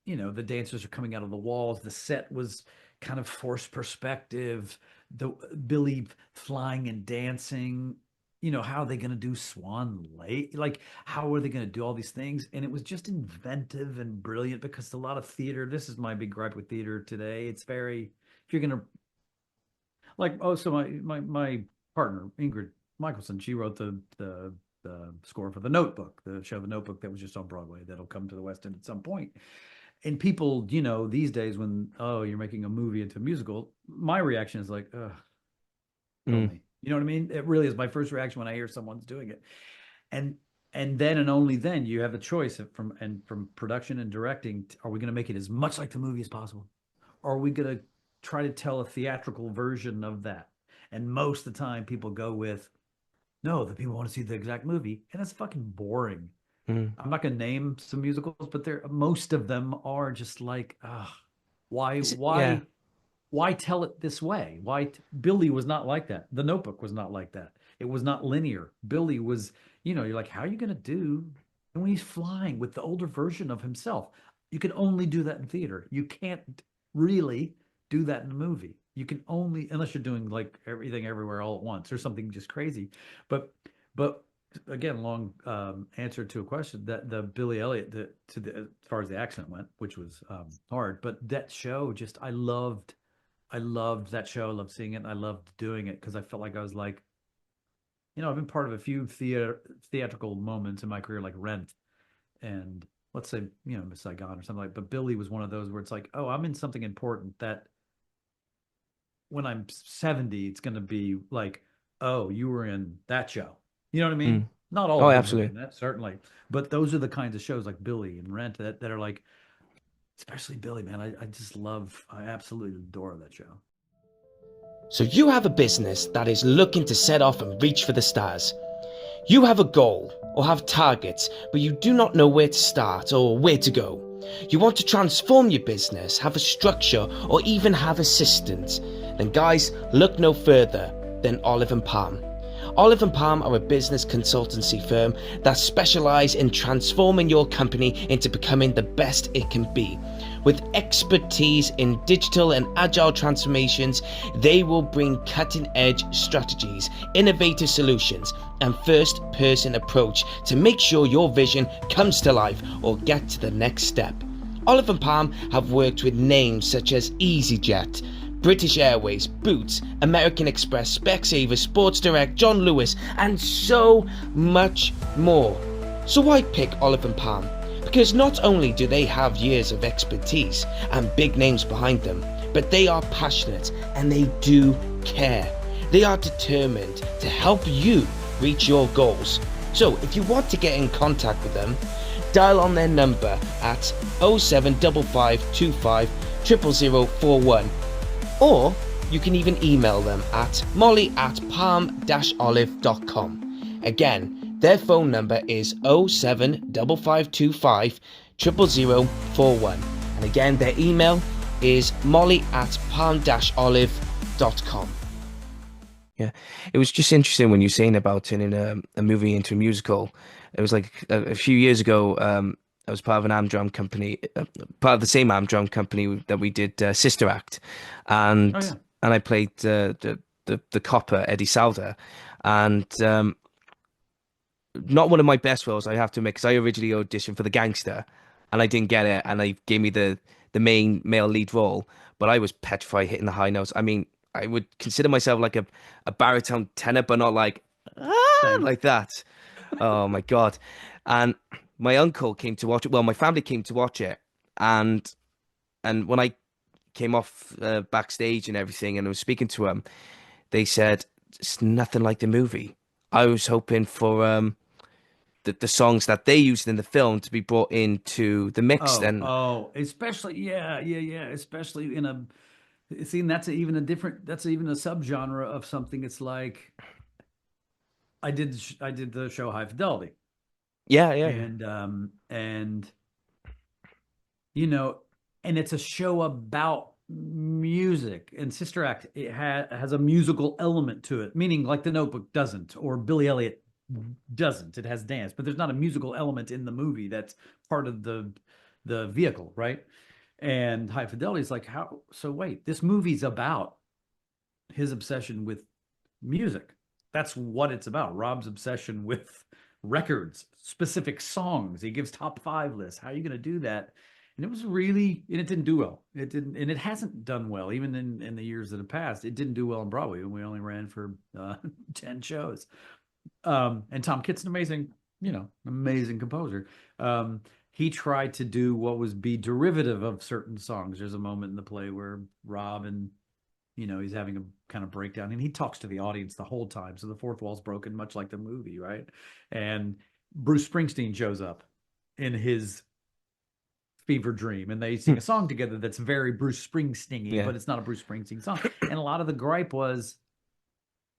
The dancers are coming out of the walls. The set was kind of forced perspective. The Billy flying and dancing. How are they going to do Swan Lake? Like, how are they going to do all these things? And it was just inventive and brilliant because a lot of theater, this is my big gripe with theater today. It's very, if you're going to so my partner Ingrid Michaelson, she wrote the score for The Notebook, the show The Notebook that was just on Broadway that'll come to the West End at some point. And people, these days when you're making a movie into a musical, my reaction is like, ugh, tell me. You know what I mean? It really is my first reaction when I hear someone's doing it. And then and only then you have a choice from production and directing. Are we going to make it as much like the movie as possible? Or are we going to try to tell a theatrical version of that? And most of the time people go with, no, the people want to see the exact movie. And it's fucking boring. I'm not going to name some musicals, but most of them are just like, why Yeah. tell it this way? Billy was not like that. The Notebook was not like that. It was not linear. Billy was, you're like, how are you going to do? And when he's flying with the older version of himself, you can only do that in theater. You can't really do that in a movie. You can only, unless you're doing like Everything Everywhere All at Once or something just crazy. But again, long answer to a question that the Billy Elliot, as far as the accent went, which was hard, but that show just, I loved that show. I loved seeing it. And I loved doing it because I felt like I was like, I've been part of a few theatrical moments in my career, like Rent and let's say, Miss Saigon or something like, but Billy was one of those where it's like, oh, I'm in something important that when I'm 70, it's going to be like, oh, you were in that show. You know what I mean? Mm. Not all Oh, of them were in absolutely. that, certainly, but those are the kinds of shows like Billy and Rent that are like, especially Billy, man. I absolutely adore that show. So you have a business that is looking to set off and reach for the stars. You have a goal or have targets, but you do not know where to start or where to go. You want to transform your business, have a structure, or even have assistants. Then guys, look no further than Olive and Palm. Olive and Palm are a business consultancy firm that specialize in transforming your company into becoming the best it can be. With expertise in digital and agile transformations, they will bring cutting-edge strategies, innovative solutions, and first-person approach to make sure your vision comes to life or get to the next step. Olive and Palm have worked with names such as EasyJet, British Airways, Boots, American Express, Specsavers, Sports Direct, John Lewis, and so much more. So why pick Olive and Palm? Because not only do they have years of expertise and big names behind them, but they are passionate and they do care. They are determined to help you reach your goals. So if you want to get in contact with them, dial on their number at 0755525 00041. Or you can even email them at molly@palm-olive.com. Again, their phone number is 0755525 00041. And again, their email is molly@palm-olive.com. Yeah, it was just interesting when you're saying about turning a movie into a musical. It was like a few years ago. I was part of an Amdram company, part of the same Amdram company that we did Sister Act, and Oh yeah. and I played the copper Eddie Sauder, and not one of my best roles, I have to admit, because I originally auditioned for the gangster, and I didn't get it, and they gave me the main male lead role, but I was petrified hitting the high notes. I mean, I would consider myself like a baritone tenor, but not like Same. like that. Oh my God. And my uncle came to watch it. Well, my family came to watch it. And when I came off backstage and everything and I was speaking to them, they said, it's nothing like the movie. I was hoping for the songs that they used in the film to be brought into the mix. And Especially, yeah. Especially in a, see, and that's even a subgenre of something. It's like, I did the show High Fidelity. yeah. And and it's a show about music, and Sister Act, it has a musical element to it, meaning like The Notebook doesn't, or Billy Elliot doesn't. It has dance, but there's not a musical element in the movie that's part of the vehicle, right? And High Fidelity is like, how, so wait, this movie's about his obsession with music. That's what it's about. Rob's obsession with records, specific songs. He gives top 5 lists. How are you going to do that? And it was really, and it didn't do well. It didn't, and it hasn't done well, even in the years that have passed. It didn't do well on Broadway, and we only ran for 10 shows. And Tom Kitt's an amazing composer. He tried to do what was be derivative of certain songs. There's a moment in the play where Rob and he's having a kind of breakdown, and he talks to the audience the whole time. So the fourth wall's broken, much like the movie, right? And Bruce Springsteen shows up in his fever dream, and they sing a song together that's very Bruce Springsteen-y, Yeah. but it's not a Bruce Springsteen song. And a lot of the gripe was,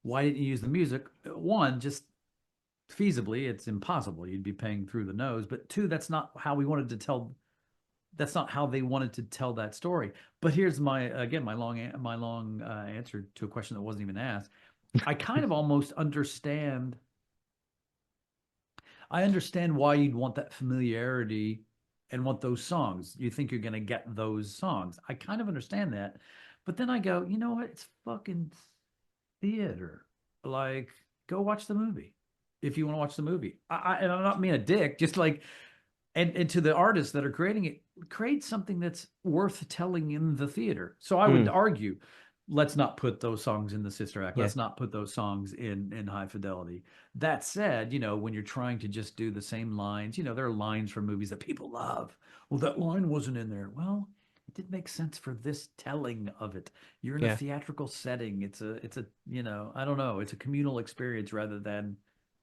why didn't you use the music? One, just feasibly, it's impossible. You'd be paying through the nose. But two, that's not how we wanted to tell. That's not how they wanted to tell that story. But here's my long answer to a question that wasn't even asked. I kind of almost understand. I understand why you'd want that familiarity and want those songs. You think you're going to get those songs. I kind of understand that. But then I go, you know what? It's fucking theater. Like, go watch the movie. if you want to watch the movie. And I'm not being a dick, just like, and to the artists that are creating it, create something that's worth telling in the theater. So I would argue, let's not put those songs in the Sister Act. Yeah. Let's not put those songs in High Fidelity. That said, when you're trying to just do the same lines, there are lines from movies that people love. Well, that line wasn't in there. Well, it did make sense for this telling of it. You're in a theatrical setting. It's a, I don't know. It's a communal experience rather than,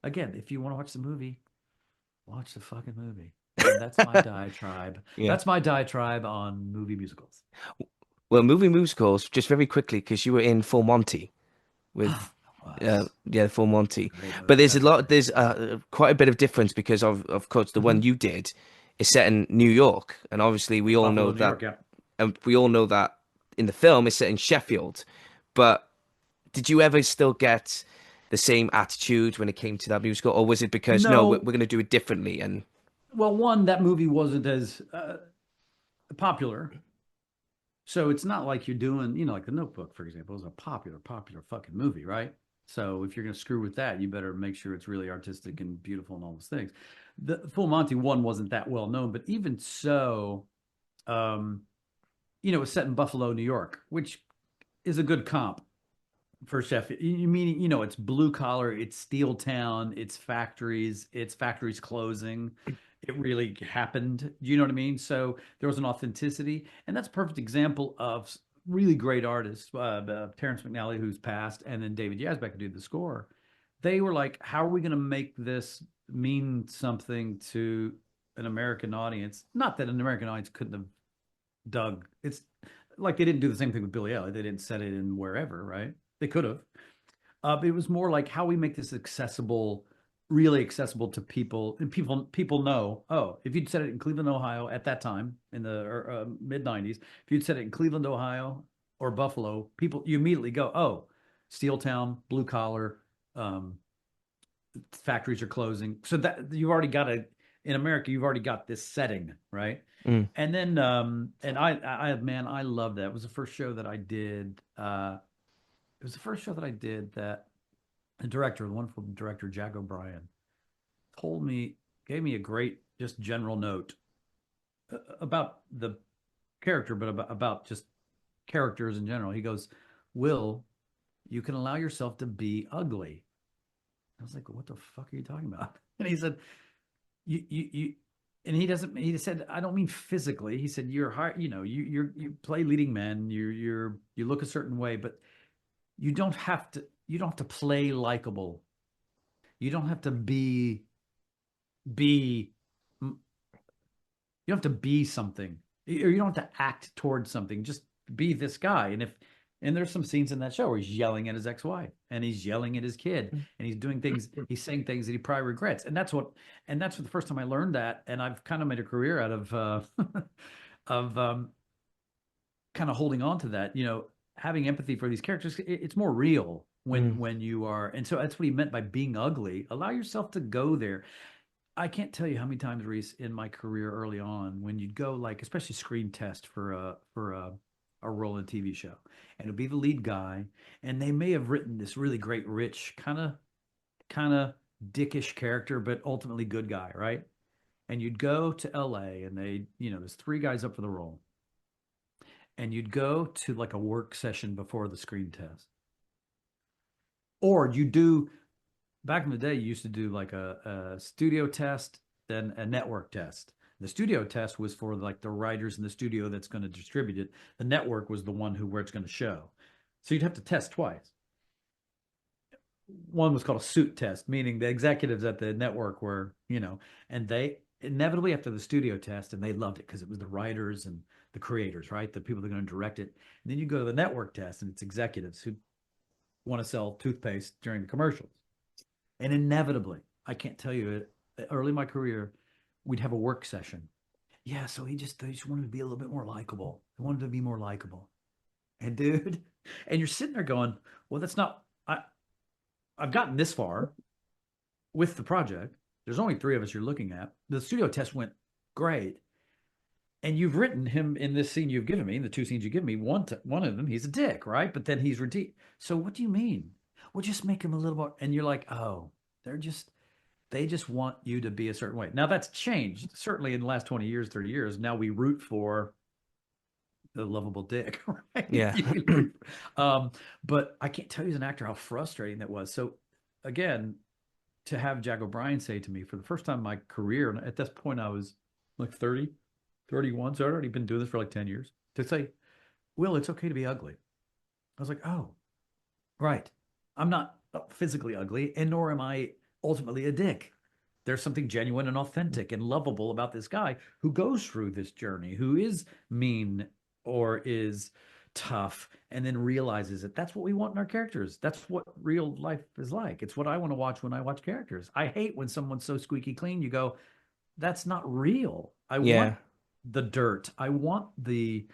again, if you want to watch the movie, watch the fucking movie. And that's my diatribe. Yeah. That's my diatribe on movie musicals. Well, movie musicals, just very quickly, because you were in Full Monty with, Full Monty. But there's quite a bit of difference because of course, the one you did is set in New York, and obviously we all know New that, York, and we all know that in the film it's set in Sheffield. But did you ever still get the same attitude when it came to that musical, or was it because no, we're going to do it differently? And well, one, that movie wasn't as popular. So it's not like you're doing, like The Notebook, for example, is a popular fucking movie, right? So if you're going to screw with that, you better make sure it's really artistic and beautiful and all those things. The Full Monty one wasn't that well known, but even so, it was set in Buffalo, New York, which is a good comp for Sheffield. You mean, it's blue collar, it's steel town, it's factories closing. It really happened. You know what I mean? So there was an authenticity, and that's a perfect example of really great artists. Terrence McNally, who's passed, and then David Yazbek, who did the score. They were like, how are we going to make this mean something to an American audience? Not that an American audience couldn't have dug. It's like they didn't do the same thing with Billy Elliot. They didn't set it in wherever, right? They could have. But it was more like how we make this accessible, really accessible to people, and people know. Oh, if you'd said it in Cleveland, Ohio, at that time in the mid '90s, if you'd said it in Cleveland, Ohio, or Buffalo, you immediately go, oh, steel town, blue collar, factories are closing. So that you've already got in America, you've already got this setting, right? And then, and I love that. It was the first show that I did. It was the first show that I did that the wonderful director, Jack O'Brien, gave me a great, just general note about the character, but about just characters in general. He goes, Will, you can allow yourself to be ugly. I was like, what the fuck are you talking about? And he said, you and he said, I don't mean physically. He said, you're hard, you play leading men, you look a certain way, but you don't have to play likable. You don't have to be you don't have to be something, or you don't have to act towards something. Just be this guy. And there's some scenes in that show where he's yelling at his ex-wife, and he's yelling at his kid, and he's saying things that he probably regrets. And that's what the first time I learned that. And I've kind of made a career out of kind of holding on to that, having empathy for these characters. It's more real when you are. And so that's what he meant by being ugly. Allow yourself to go there. I can't tell you how many times, Rhys, in my career early on, when you'd go, like, especially screen test for a role in a TV show, and it'd be the lead guy, and they may have written this really great, rich, kind of dickish character, but ultimately good guy, right? And you'd go to LA, and there's 3 guys up for the role, and you'd go to like a work session before the screen test, or you do. Back in the day, you used to do like a studio test, then a network test. The studio test was for like the writers in the studio that's going to distribute it. The network was the one where it's going to show. So you'd have to test twice. One was called a suit test, meaning the executives at the network were, and they inevitably, after the studio test, and they loved it because it was the writers and the creators, right? The people that are going to direct it. And then you go to the network test, and it's executives who want to sell toothpaste during the commercials. And inevitably, I can't tell you, early in my career, we'd have a work session. Yeah, so he just wanted to be a little bit more likable. He wanted to be more likable. And dude, and you're sitting there going, well, that's not, I've gotten this far with the project. There's only 3 of us you're looking at. The studio test went great. And you've written him in this scene you've given me, in the 2 scenes you give me, one of them, he's a dick, right? But then he's redeemed. So what do you mean? Well, just make him a little more. And you're like, oh, they're just, They just want you to be a certain way. Now that's changed certainly in the last 20 years, 30 years. Now we root for the lovable dick, right? Yeah. um, but I can't tell you as an actor how frustrating that was. So again, to have Jack O'Brien say to me for the first time in my career, and at this point I was like 30, 31, so I'd already been doing this for like 10 years, to say, Will, it's okay to be ugly. I was like, oh, right. I'm not physically ugly, and nor am I ultimately a dick. There's something genuine and authentic and lovable about this guy who goes through this journey, who is mean or is tough, and then realizes that that's what we want in our characters. That's what real life is like. It's what I want to watch when I watch characters. I hate when someone's so squeaky clean, you go, that's not real. I want Yeah. the dirt. I want the.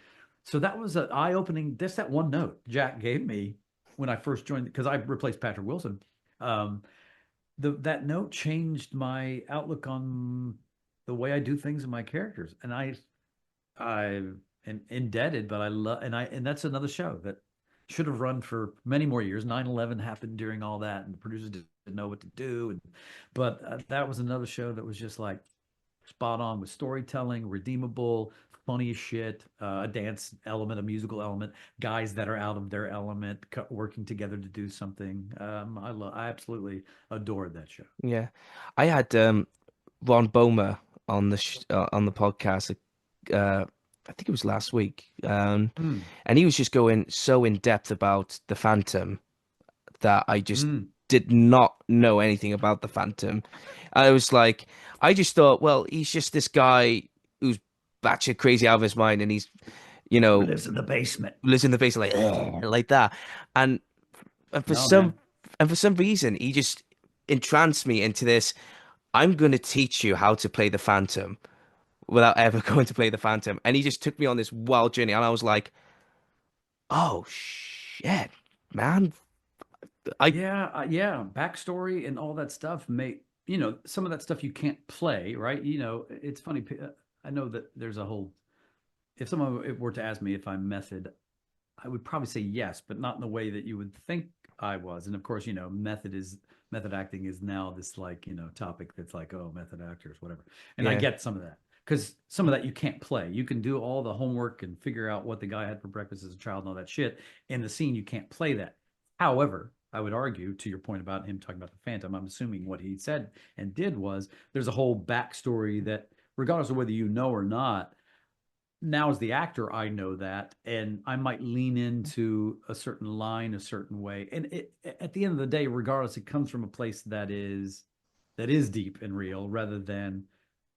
So that was an eye opening. Just that one note Jack gave me when I first joined, because I replaced Patrick Wilson. Um, that note changed my outlook on the way I do things in my characters, and I am indebted, but I love, and that's another show that should have run for many more years. 9/11 happened during all that, and the producers didn't know what to do, but that was another show that was just like spot on with storytelling, redeemable, funny as shit, a dance element, a musical element, guys that are out of their element, working together to do something. I absolutely adored that show. Yeah. I had Ron Bomer on the podcast. Uh, I think it was last week. Mm, And he was just going so in depth about the Phantom that I just mm. did not know anything about the Phantom. I was like, I just thought, well, he's just this guy who's batshit crazy out of his mind, and he's, you Who know, lives in the basement? lives in the face like like that, and and for No, some man. and for some reason, he just entranced me into this. I'm going to teach you how to play the Phantom without ever going to play the Phantom, and he just took me on this wild journey, and I was like, oh shit, man, I Yeah, yeah. Backstory and all that stuff make, some of that stuff you can't play, right? It's funny. I know that there's a whole, if someone were to ask me if I'm method, I would probably say yes, but not in the way that you would think I was. And of course, method acting is now this like, topic that's like, oh, method actors, whatever. And I yeah, get some of that because some of that you can't play. You can do all the homework and figure out what the guy had for breakfast as a child and all that shit. In the scene, you can't play that. However, I would argue to your point about him talking about the Phantom, I'm assuming what he said and did was there's a whole backstory that, regardless of whether you know or not, now as the actor, I know that, and I might lean into a certain line a certain way. And at the end of the day, regardless, it comes from a place that is deep and real, rather than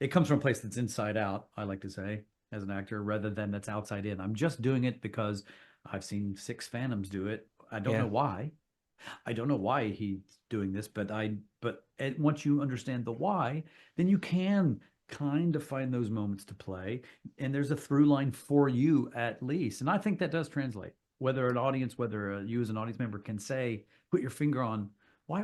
it comes from a place that's inside out. I like to say as an actor, rather than that's outside in. I'm just doing it because I've seen six Phantoms do it. I don't yeah, know why. I don't know why he's doing this, but once you understand the why, then you can kind of find those moments to play, and there's a through line for you at least. And I think that does translate. Whether you as an audience member can say, put your finger on why.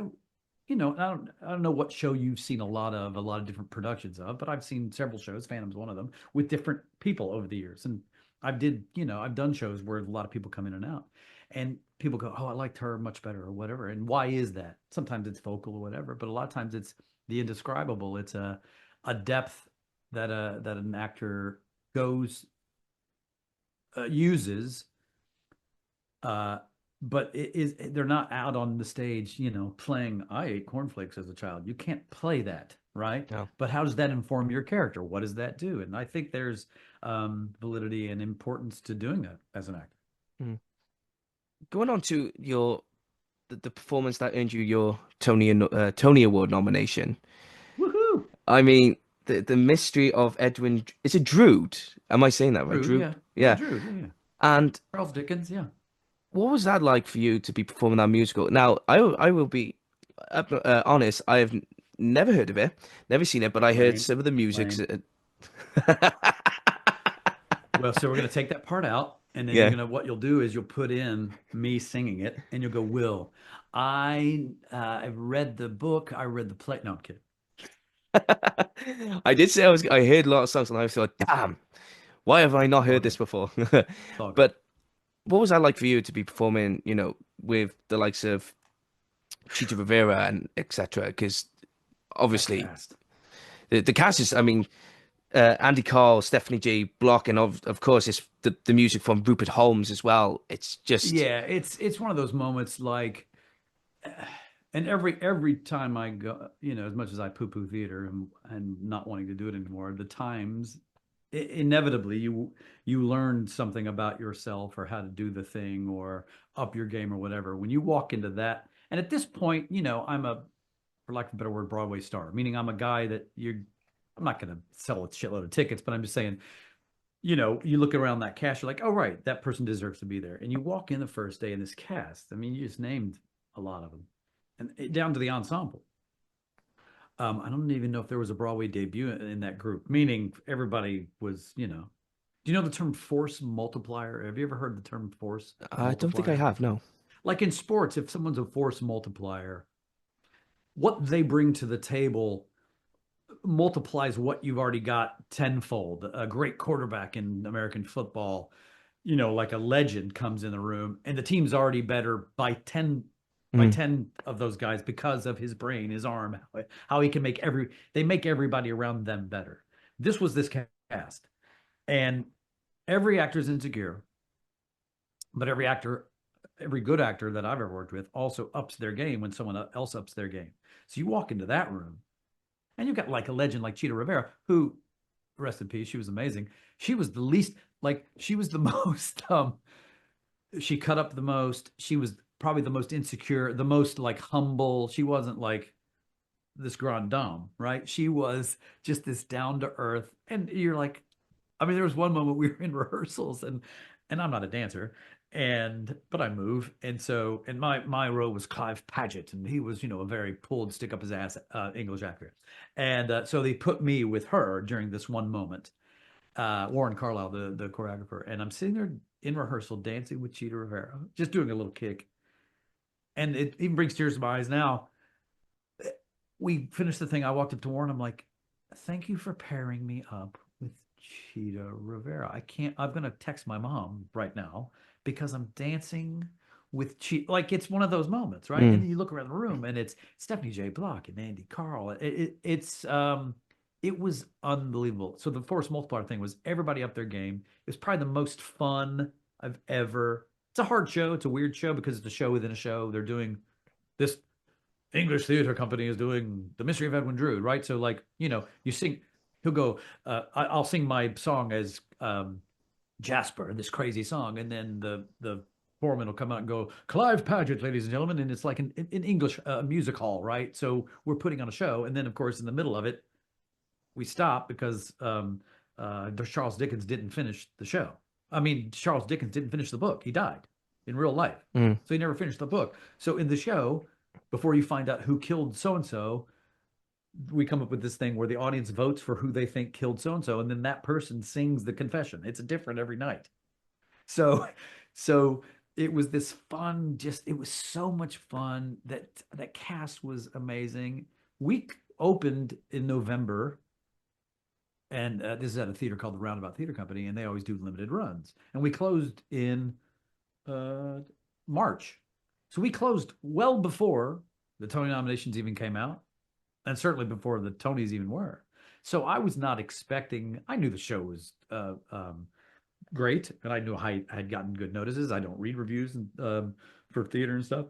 I don't know what show you've seen a lot of different productions of, but I've seen several shows. Phantom's one of them with different people over the years, and I've done shows where a lot of people come in and out, and people go, "Oh, I liked her much better," or whatever. And why is that? Sometimes it's vocal or whatever, but a lot of times it's the indescribable. It's a depth that an actor goes uses, uh, but they're not out on the stage, playing. I ate cornflakes as a child. You can't play that, right? no. But how does that inform your character? What does that do? And I think there's validity and importance to doing that as an actor. Mm. Going on to the performance that earned you your Tony Award nomination. Woohoo! I mean, the mystery of Edwin. Is it Drood? Am I saying that right? Drood, Drood? yeah, yeah, Yeah. Drood, yeah, yeah. And Charles Dickens, yeah. what was that like for you to be performing that musical? Now, I will be honest. I have never heard of it, never seen it, but I heard Lame, some of the music. lame. Well, so we're gonna take that part out, and then Yeah. what you'll do is you'll put in me singing it, and you'll go, Will, I've read the book, I read the play. No, I'm kidding. I did say I heard a lot of songs and I thought, damn, why have I not It's all heard this good. before? It's all good. But what was that like for you to be performing, with the likes of Chicha Rivera and etc.? Because obviously cast. the cast is, I mean, Andy Carl, Stephanie J. Block, and of course it's the music from Rupert Holmes as well. It's just Yeah, it's one of those moments like, and every time I go, as much as I poo-poo theater and not wanting to do it anymore, the times inevitably you learn something about yourself or how to do the thing or up your game or whatever. When you walk into that, and at this point, I'm a, for lack of a better word, Broadway star, meaning I'm a guy that I'm not going to sell a shitload of tickets, but I'm just saying, you look around that cast, you're like, oh, right, that person deserves to be there. And you walk in the first day in this cast. I mean, you just named a lot of them, and down to the ensemble. I don't even know if there was a Broadway debut in that group, meaning everybody was, do you know the term force multiplier? Have you ever heard the term force I don't think I multiplier? have, no. Like in sports, if someone's a force multiplier, what they bring to the table multiplies what you've already got tenfold. A great quarterback in American football, like a legend comes in the room and the team's already better by 10 Mm. of those guys because of his brain, his arm, how he can they make everybody around them better. This was this cast. And every actor is insecure, but every good actor that I've ever worked with also ups their game when someone else ups their game. So you walk into that room and you've got like a legend like Cheetah Rivera, who, rest in peace, she was amazing. She was the least, like, she was the most, she cut up the most. She was probably the most insecure, the most like humble. She wasn't like this grande dame, right? She was just this down to earth. And you're like, I mean, there was one moment we were in rehearsals and I'm not a dancer, but I move. And my role was Clive Paget, and he was, a very pulled, stick up his ass English actor. And so they put me with her during this one moment. Warren Carlisle, the choreographer, and I'm sitting there in rehearsal dancing with Cheetah Rivera, just doing a little kick. And it even brings tears to my eyes now. We finished the thing. I walked up to Warren. I'm like, thank you for pairing me up with Cheetah Rivera. I'm going to text my mom right now because I'm dancing with Cheetah. Like, it's one of those moments, right? And then you look around the room and it's Stephanie J. Block and Andy Carl. It was unbelievable. So the force multiplier thing was everybody up their game. It was probably the most fun I've ever. It's a hard show. It's a weird show because it's a show within a show. They're doing this English theater company is doing The Mystery of Edwin Drood, right? So like, you sing, he'll go, I'll sing my song as Jasper, this crazy song. And then the foreman will come out and go, Clive Paget, ladies and gentlemen. And it's like an English music hall, right? So we're putting on a show. And then of course, in the middle of it, we stop because Charles Dickens didn't finish the show. I mean, Charles Dickens didn't finish the book. He died in real life. So he never finished the book. So in the show, before you find out who killed so-and-so, we come up with this thing where the audience votes for who they think killed so-and-so, and then that person sings the confession. It's different every night. So it was this fun, it was so much fun. That cast was amazing. We opened in November, and this is at a theater called the Roundabout Theater Company, and they always do limited runs. And we closed in March. So we closed well before the Tony nominations even came out, and certainly before the Tonys even were. So I was not expecting. I knew the show was great, and I knew I had gotten good notices. I don't read reviews for theater and stuff.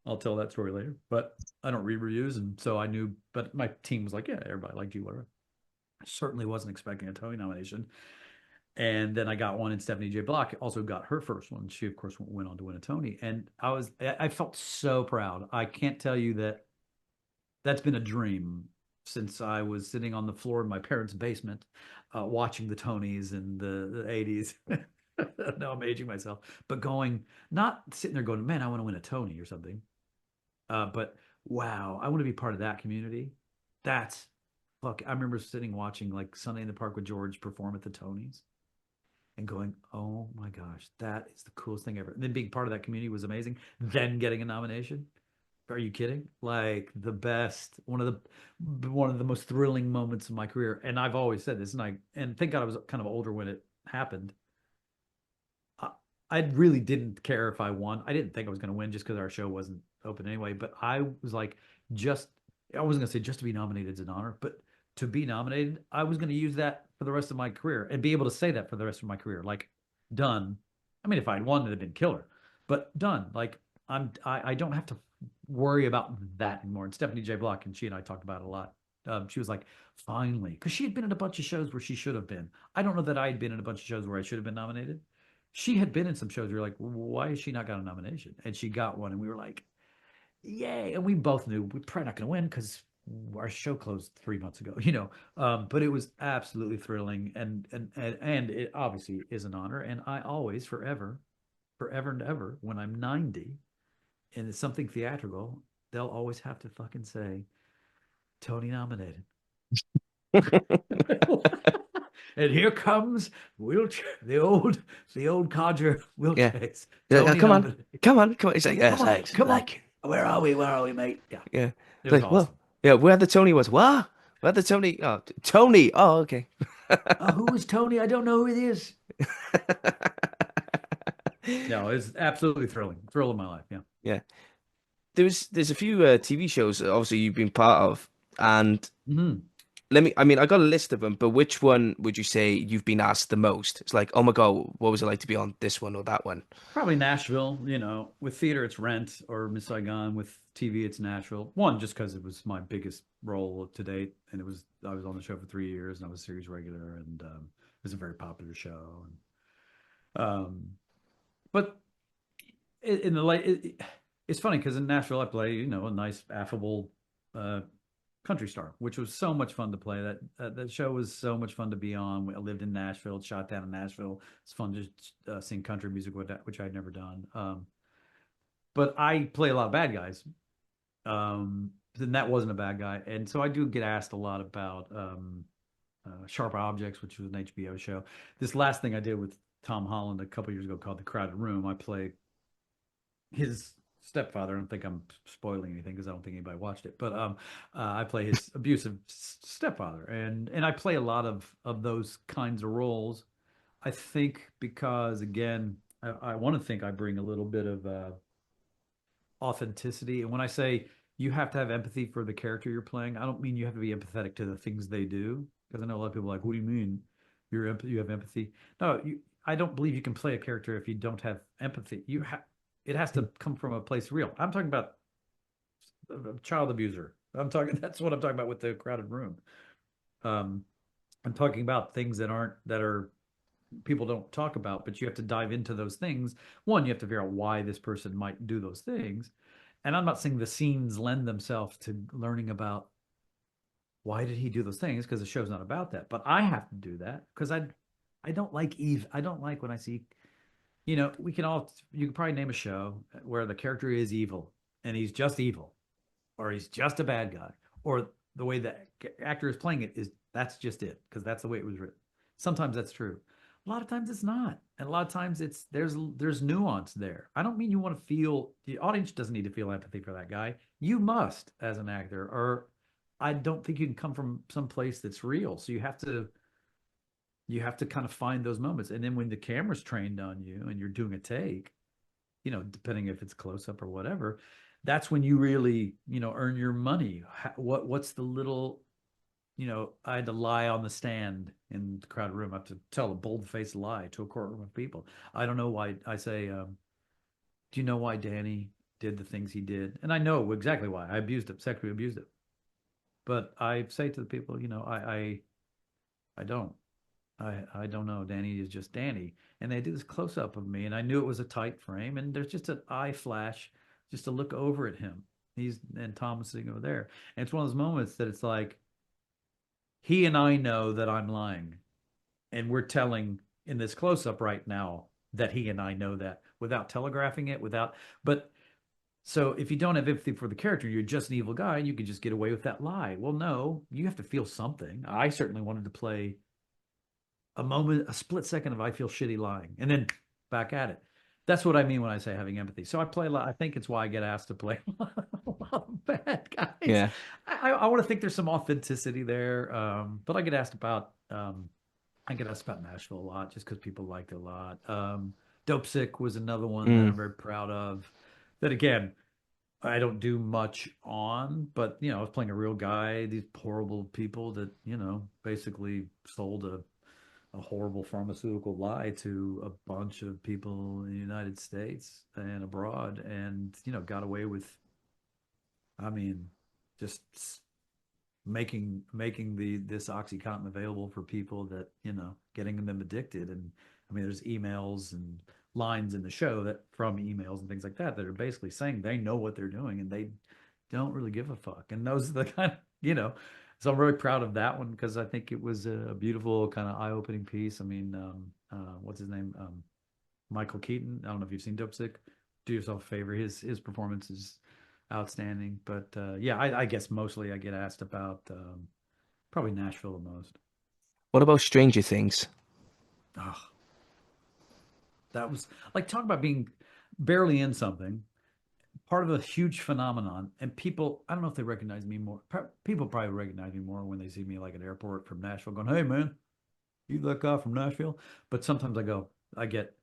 I'll tell that story later. But I don't read reviews, and so I knew. But my team was like, "Yeah, everybody liked you, whatever." I certainly wasn't expecting a Tony nomination. And then I got one, and Stephanie J. Block also got her first one. She, of course, went on to win a Tony. And I felt so proud. I can't tell you that's been a dream since I was sitting on the floor in my parents' basement watching the Tonys in the 80s. Now I'm aging myself. But not sitting there going, man, I want to win a Tony or something. But wow, I want to be part of that community. Look, I remember sitting watching like Sunday in the Park with George perform at the Tonys and going, oh my gosh, that is the coolest thing ever. And then being part of that community was amazing. Then getting a nomination. Are you kidding? Like the best, one of the most thrilling moments of my career. And I've always said this, and thank God I was kind of older when it happened. I really didn't care if I won. I didn't think I was going to win just because our show wasn't open anyway. But I was like, just I wasn't gonna say just to be nominated is an honor, but to be nominated, I was gonna use that for the rest of my career and be able to say that for the rest of my career. Like, done. I mean, if I'd won, it'd have been killer, but done. Like, I don't have to worry about that anymore. And Stephanie J. Block and she and I talked about it a lot. She was like, finally, because she had been in a bunch of shows where she should have been. I don't know that I had been in a bunch of shows where I should have been nominated. She had been in some shows where you're like, why has she not got a nomination? And she got one, and we were like, yay. And we both knew we're probably not going to win because our show closed 3 months ago, you know. But it was absolutely thrilling, and it obviously is an honor. And I always, forever and ever, when I'm 90 and it's something theatrical, they'll always have to fucking say Tony nominated. And here comes the old codger Will Yeah. Chase. He's like, Tony come on, nominated. come on, come on. He's like, yes, Come on, thanks. come on. Like, Where are we? Where are we, mate? Yeah, yeah. it It's was like, well, awesome. yeah, where the Tony was. What? Where the Tony? Oh, Tony. Oh, okay. Who is Tony? I don't know who it is. No, it's absolutely thrilling. Thrill of my life. Yeah. Yeah. There's a few TV shows that obviously you've been part of, and Mhm. I mean, I got a list of them, but which one would you say you've been asked the most? It's like, oh my God, what was it like to be on this one or that one? Probably Nashville. You know, with theater it's Rent, or Miss Saigon. With TV it's Nashville. One, just because it was my biggest role to date, and I was on the show for 3 years, and I was series regular, and it was a very popular show. And but in the it's funny because in Nashville I play, you know, a nice affable uh, country star, which was so much fun to play. That show was so much fun to be on. I lived in Nashville, shot down in Nashville. It's fun to sing country music with that, which I'd never done. But I play a lot of bad guys. Then that wasn't a bad guy, and so I do get asked a lot about Sharp Objects, which was an HBO show. This last thing I did with Tom Holland a couple years ago called The Crowded Room, I play his stepfather. I don't think I'm spoiling anything because I don't think anybody watched it, but I play his abusive stepfather, and I play a lot of those kinds of roles. I think because again, I want to think I bring a little bit of authenticity, and when I say you have to have empathy for the character you're playing, I don't mean you have to be empathetic to the things they do, because I know a lot of people are like, what do you mean you have empathy? No, I don't believe you can play a character if you don't have empathy. It has to come from a place real. I'm talking about a child abuser. That's what I'm talking about with The Crowded Room. Um, I'm talking about things that are people don't talk about, but you have to dive into those things. One, you have to figure out why this person might do those things. And I'm not saying the scenes lend themselves to learning about why did he do those things, because the show's not about that. But I have to do that because I don't like Eve. I don't like when I see, you know, you can probably name a show where the character is evil and he's just evil, or he's just a bad guy, or the way the actor is playing it is that's just it because that's the way it was written. Sometimes that's true. A lot of times it's not, and a lot of times there's nuance there. I don't mean you want to feel, the audience doesn't need to feel empathy for that guy. You must as an actor, or I don't think you can come from some place that's real. So you have to kind of find those moments. And then when the camera's trained on you and you're doing a take, you know, depending if it's close up or whatever, that's when you really, you know, earn your money. What's the little, you know, I had to lie on the stand in the crowded room. I have to tell a bold-faced lie to a courtroom of people. I don't know why I say, do you know why Danny did the things he did? And I know exactly why. I abused him, sexually abused him. But I say to the people, you know, I don't. I don't know. Danny is just Danny. And they do this close up of me, and I knew it was a tight frame, and there's just an eye flash just to look over at him. And Tom was sitting over there. And it's one of those moments that it's like, he and I know that I'm lying. And we're telling in this close up right now that he and I know that without telegraphing it, but so if you don't have empathy for the character, you're just an evil guy, and you can just get away with that lie. Well, no, you have to feel something. I certainly wanted to play a moment, a split second of I feel shitty lying, and then back at it. That's what I mean when I say having empathy. So I play a lot. I think it's why I get asked to play a lot of bad guys. Yeah. I want to think there's some authenticity there, but I get asked about Nashville a lot just because people liked it a lot. Dopesick was another one that I'm very proud of. That again, I don't do much on, but I was playing a real guy, these horrible people that, basically sold a horrible pharmaceutical lie to a bunch of people in the United States and abroad, and got away with, I mean, just making this OxyContin available for people that getting them addicted. And I mean, there's emails and lines in the show that from emails and things like that are basically saying they know what they're doing and they don't really give a fuck. And those are the kind of so I'm really proud of that one because I think it was a beautiful kind of eye-opening piece. I mean, what's his name? Michael Keaton. I don't know if you've seen Dopesick. Do yourself a favor. His performance is outstanding. But yeah, I guess mostly I get asked about probably Nashville the most. What about Stranger Things? Oh, that was like talk about being barely in something, part of a huge phenomenon. And people, I don't know if they recognize me more. People probably recognize me more when they see me like at an airport from Nashville going, "Hey man, you that guy from Nashville?" But sometimes I get,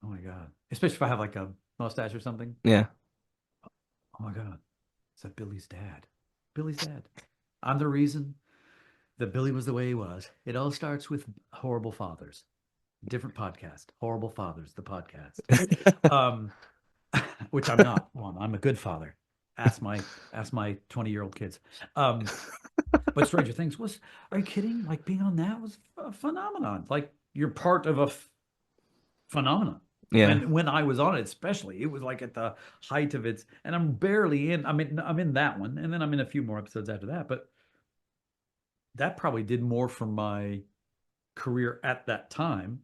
"Oh my God," especially if I have like a mustache or something. Yeah. "Oh my God, is that Billy's dad?" Billy's dad. I'm the reason that Billy was the way he was. It all starts with horrible fathers. Different podcast. Horrible Fathers, the podcast. Um, which I'm not one. I'm a good father. Ask my 20-year-old kids. But Stranger Things was, are you kidding? Like being on that was a phenomenon. Like you're part of a phenomenon. Yeah. And when I was on it, especially, it was like at the height of its, and I'm barely in. I mean, I'm in that one, and then I'm in a few more episodes after that. But that probably did more for my career at that time.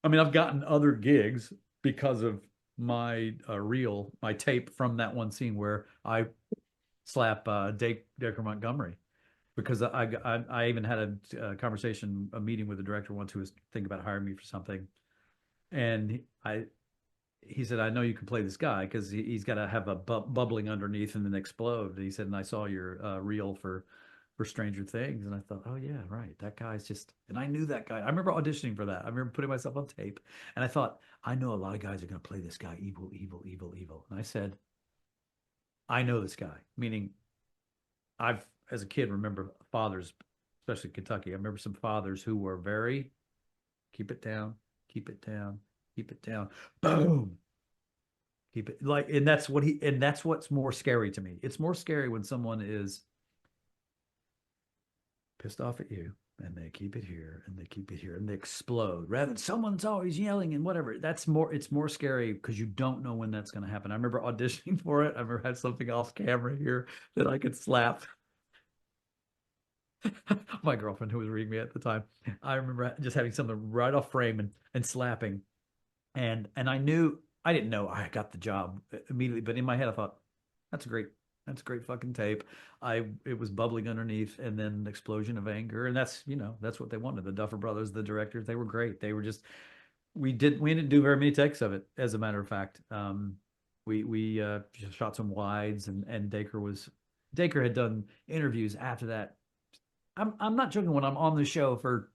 I mean, I've gotten other gigs because of my my tape from that one scene where I slap Dacre Montgomery, because I even had a conversation, a meeting with the director once who was thinking about hiring me for something, and he said, "I know you can play this guy because he's got to have a bubbling underneath and then explode." And he said, "And I saw your reel for Stranger Things," and I thought, "Oh yeah, right. That guy's just." And I knew that guy. I remember auditioning for that. I remember putting myself on tape, and I thought, "I know a lot of guys are going to play this guy, evil, evil, evil, evil." And I said, "I know this guy," meaning I've, as a kid, remember fathers, especially Kentucky. I remember some fathers who were very keep it down, keep it down, keep it down, boom. Keep it like, and that's what's more scary to me. It's more scary when someone is pissed off at you and they keep it here and they keep it here and they explode rather than someone's always yelling and whatever. It's more scary because you don't know when that's going to happen. I remember auditioning for it. I remember had something off camera here that I could slap my girlfriend who was reading me at the time. I remember just having something right off frame and slapping. And I didn't know I got the job immediately, but in my head I thought, that's great fucking tape. It was bubbling underneath and then an explosion of anger. And that's what they wanted. The Duffer Brothers, the directors, they were great. They were just, we didn't do very many takes of it, as a matter of fact. We shot some wides and Dacre had done interviews after that. I'm not joking, when I'm on the show for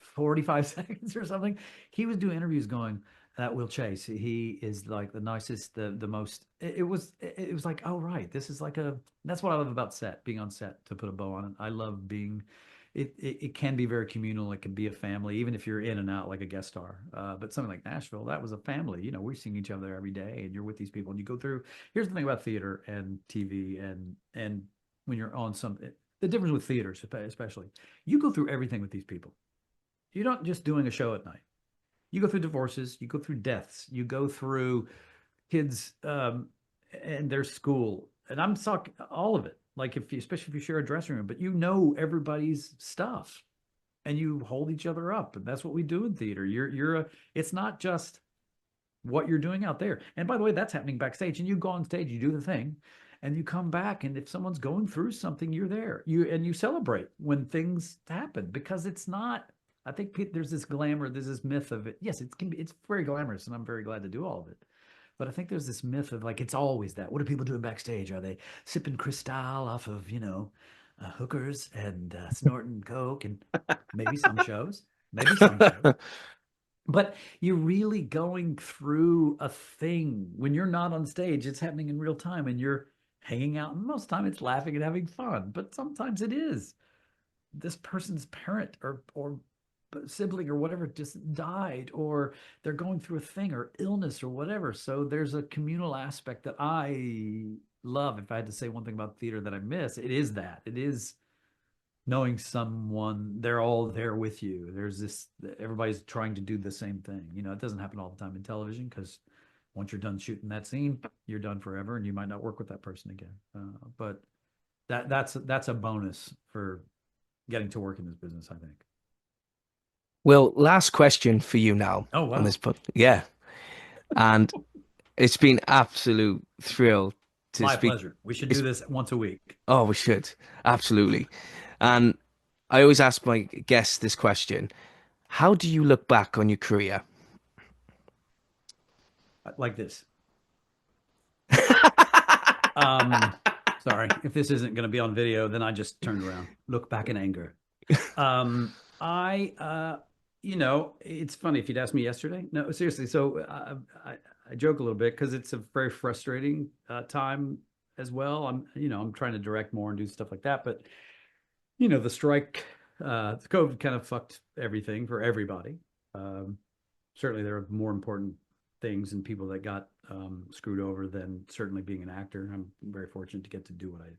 45 seconds or something, he was doing interviews going, "That Will Chase, he is like the nicest, the most." It was like, oh right, this is like that's what I love about being on set, to put a bow on it. I love being, it can be very communal. It can be a family, even if you're in and out like a guest star. But something like Nashville, that was a family. We're seeing each other every day, and you're with these people, and you go through. Here's the thing about theater and TV, and when you're on the difference with theaters, especially, you go through everything with these people. You're not just doing a show at night. You go through divorces, you go through deaths, you go through kids and their school, and I'm talking all of it. Like especially if you share a dressing room, but everybody's stuff, and you hold each other up, and that's what we do in theater. It's not just what you're doing out there. And by the way, that's happening backstage, and you go on stage, you do the thing, and you come back, and if someone's going through something, you're there. You celebrate when things happen, because it's not. I think there's this glamour, there's this myth of it. Yes, it's very glamorous, and I'm very glad to do all of it. But I think there's this myth of like, it's always that. What are people doing backstage? Are they sipping Cristal off of, hookers and snorting Coke, and maybe some shows, maybe some shows. But you're really going through a thing. When you're not on stage, it's happening in real time and you're hanging out. And most of the time it's laughing and having fun, but sometimes it is. This person's parent or sibling or whatever just died, or they're going through a thing or illness or whatever. So there's a communal aspect that I love. If I had to say one thing about theater that I miss, it is that. It is knowing someone, they're all there with you. There's this, everybody's trying to do the same thing. You know, it doesn't happen all the time in television because once you're done shooting that scene, you're done forever and you might not work with that person again. But that's a bonus for getting to work in this business, I think. Well, last question for you now Oh, on wow. this pod. Yeah. And it's been absolute thrill to My speak. pleasure. We should It's, do this once a week. oh, we should. Absolutely. And I always ask my guests this question. How do you look back on your career? Like this. Um, sorry, if this isn't going to be on video, then I just turned around. Look back in anger. You know, it's funny if you'd asked me yesterday. No, seriously. So I joke a little bit because it's a very frustrating time as well. I'm trying to direct more and do stuff like that. But, you know, the strike, the COVID kind of fucked everything for everybody. Um, Certainly there are more important things and people that got screwed over than certainly being an actor. I'm very fortunate to get to do what I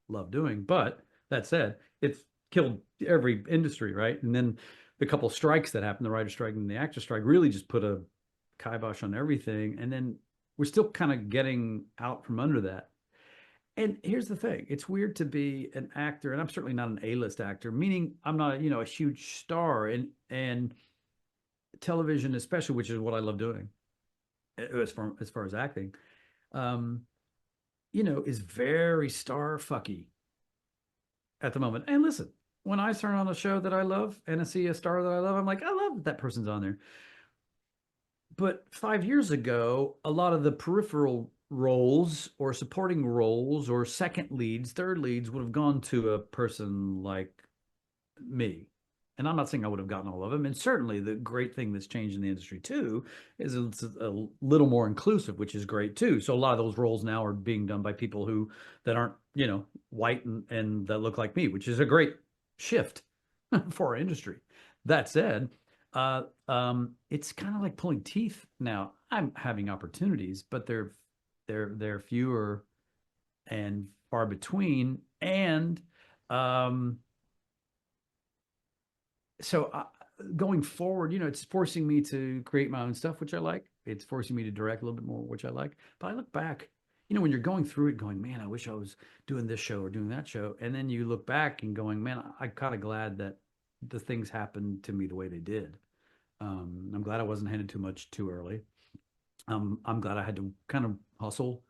love doing. But that said, it's killed every industry, right? And then the couple strikes that happened, the writer strike and the actor strike, really just put a kibosh on everything. And then we're still kind of getting out from under that. And here's the thing, it's weird to be an actor, and I'm certainly not an A-list actor, meaning I'm not, a huge star, and television especially, which is what I love doing as far as acting, um, is very star fucky at the moment. And listen, when I turn on a show that I love and I see a star that I love, I'm like, I love that person's on there. But 5 years ago, a lot of the peripheral roles or supporting roles or second leads, third leads would have gone to a person like me. And I'm not saying I would have gotten all of them. And certainly the great thing that's changed in the industry too is it's a little more inclusive, which is great too. So a lot of those roles now are being done by people that aren't, white and that look like me, which is a great shift for our industry. That said, it's kind of like pulling teeth now. I'm having opportunities, but they're fewer and far between. And so going forward, it's forcing me to create my own stuff, which I like. It's forcing me to direct a little bit more, which I like. But I look back, when you're going through it, going, man, I wish I was doing this show or doing that show. And then you look back and going, man, I'm kind of glad that the things happened to me the way they did. I'm glad I wasn't handed too much too early. I'm glad I had to kind of hustle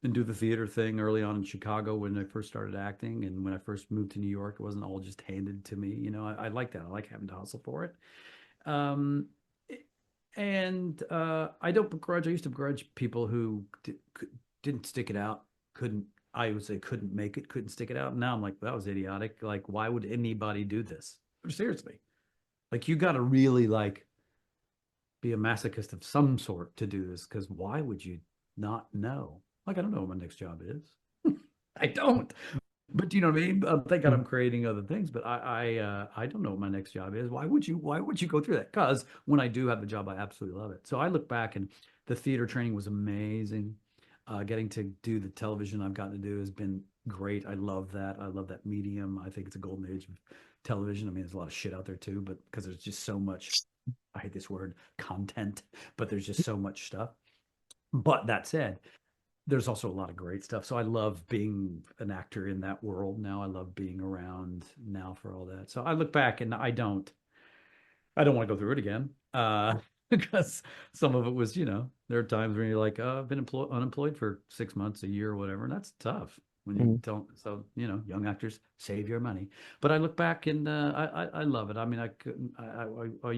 and do the theater thing early on in Chicago when I first started acting. And when I first moved to New York, it wasn't all just handed to me. I like that. I like having to hustle for it. Um, and I don't begrudge. I used to begrudge people who didn't stick it out, I would say couldn't make it, couldn't stick it out. Now I'm like, that was idiotic. Like, why would anybody do this? Seriously. Like, you got to really be a masochist of some sort to do this, because why would you not know? Like, I don't know what my next job is. I don't. But do you know what I mean? Thank God I'm creating other things, but I don't know what my next job is. Why would you go through that? Because when I do have the job, I absolutely love it. So I look back, and the theater training was amazing. Getting to do the television I've gotten to do has been great. I love that. I love that medium. I think it's a golden age of television. I mean, there's a lot of shit out there too, but because there's just so much, I hate this word, content, but there's just so much stuff. But that said, there's also a lot of great stuff. So I love being an actor in that world now. I love being around now for all that. So I look back and I don't want to go through it again. Because some of it was, there are times when you're like, oh, I've been unemployed for 6 months, a year, or whatever. And that's tough when you don't. So, young actors, save your money. But I look back and I love it. I mean, I couldn't, I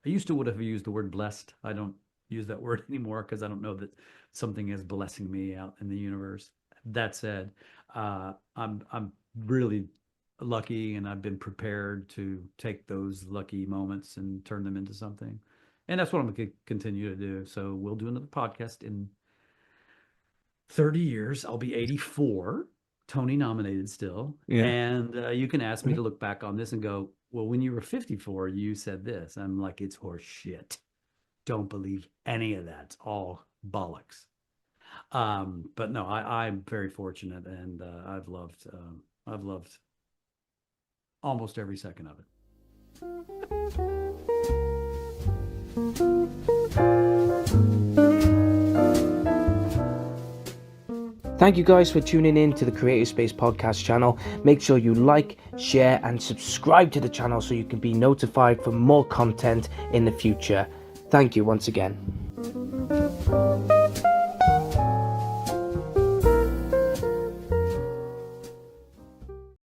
used to would have used the word blessed. I don't use that word anymore because I don't know that something is blessing me out in the universe. That said, I'm really lucky, and I've been prepared to take those lucky moments and turn them into something. And that's what I'm going to continue to do. So we'll do another podcast in 30 years. I'll be 84, Tony nominated still. Yeah. And you can ask me to look back on this and go, well, when you were 54, you said this. I'm like, it's horse shit. Don't believe any of that. It's all bollocks. But no, I'm very fortunate, and I've loved almost every second of it. Thank you guys for tuning in to the Creative Space Podcast channel. Make sure you like, share, and subscribe to the channel so you can be notified for more content in the future. Thank you once again.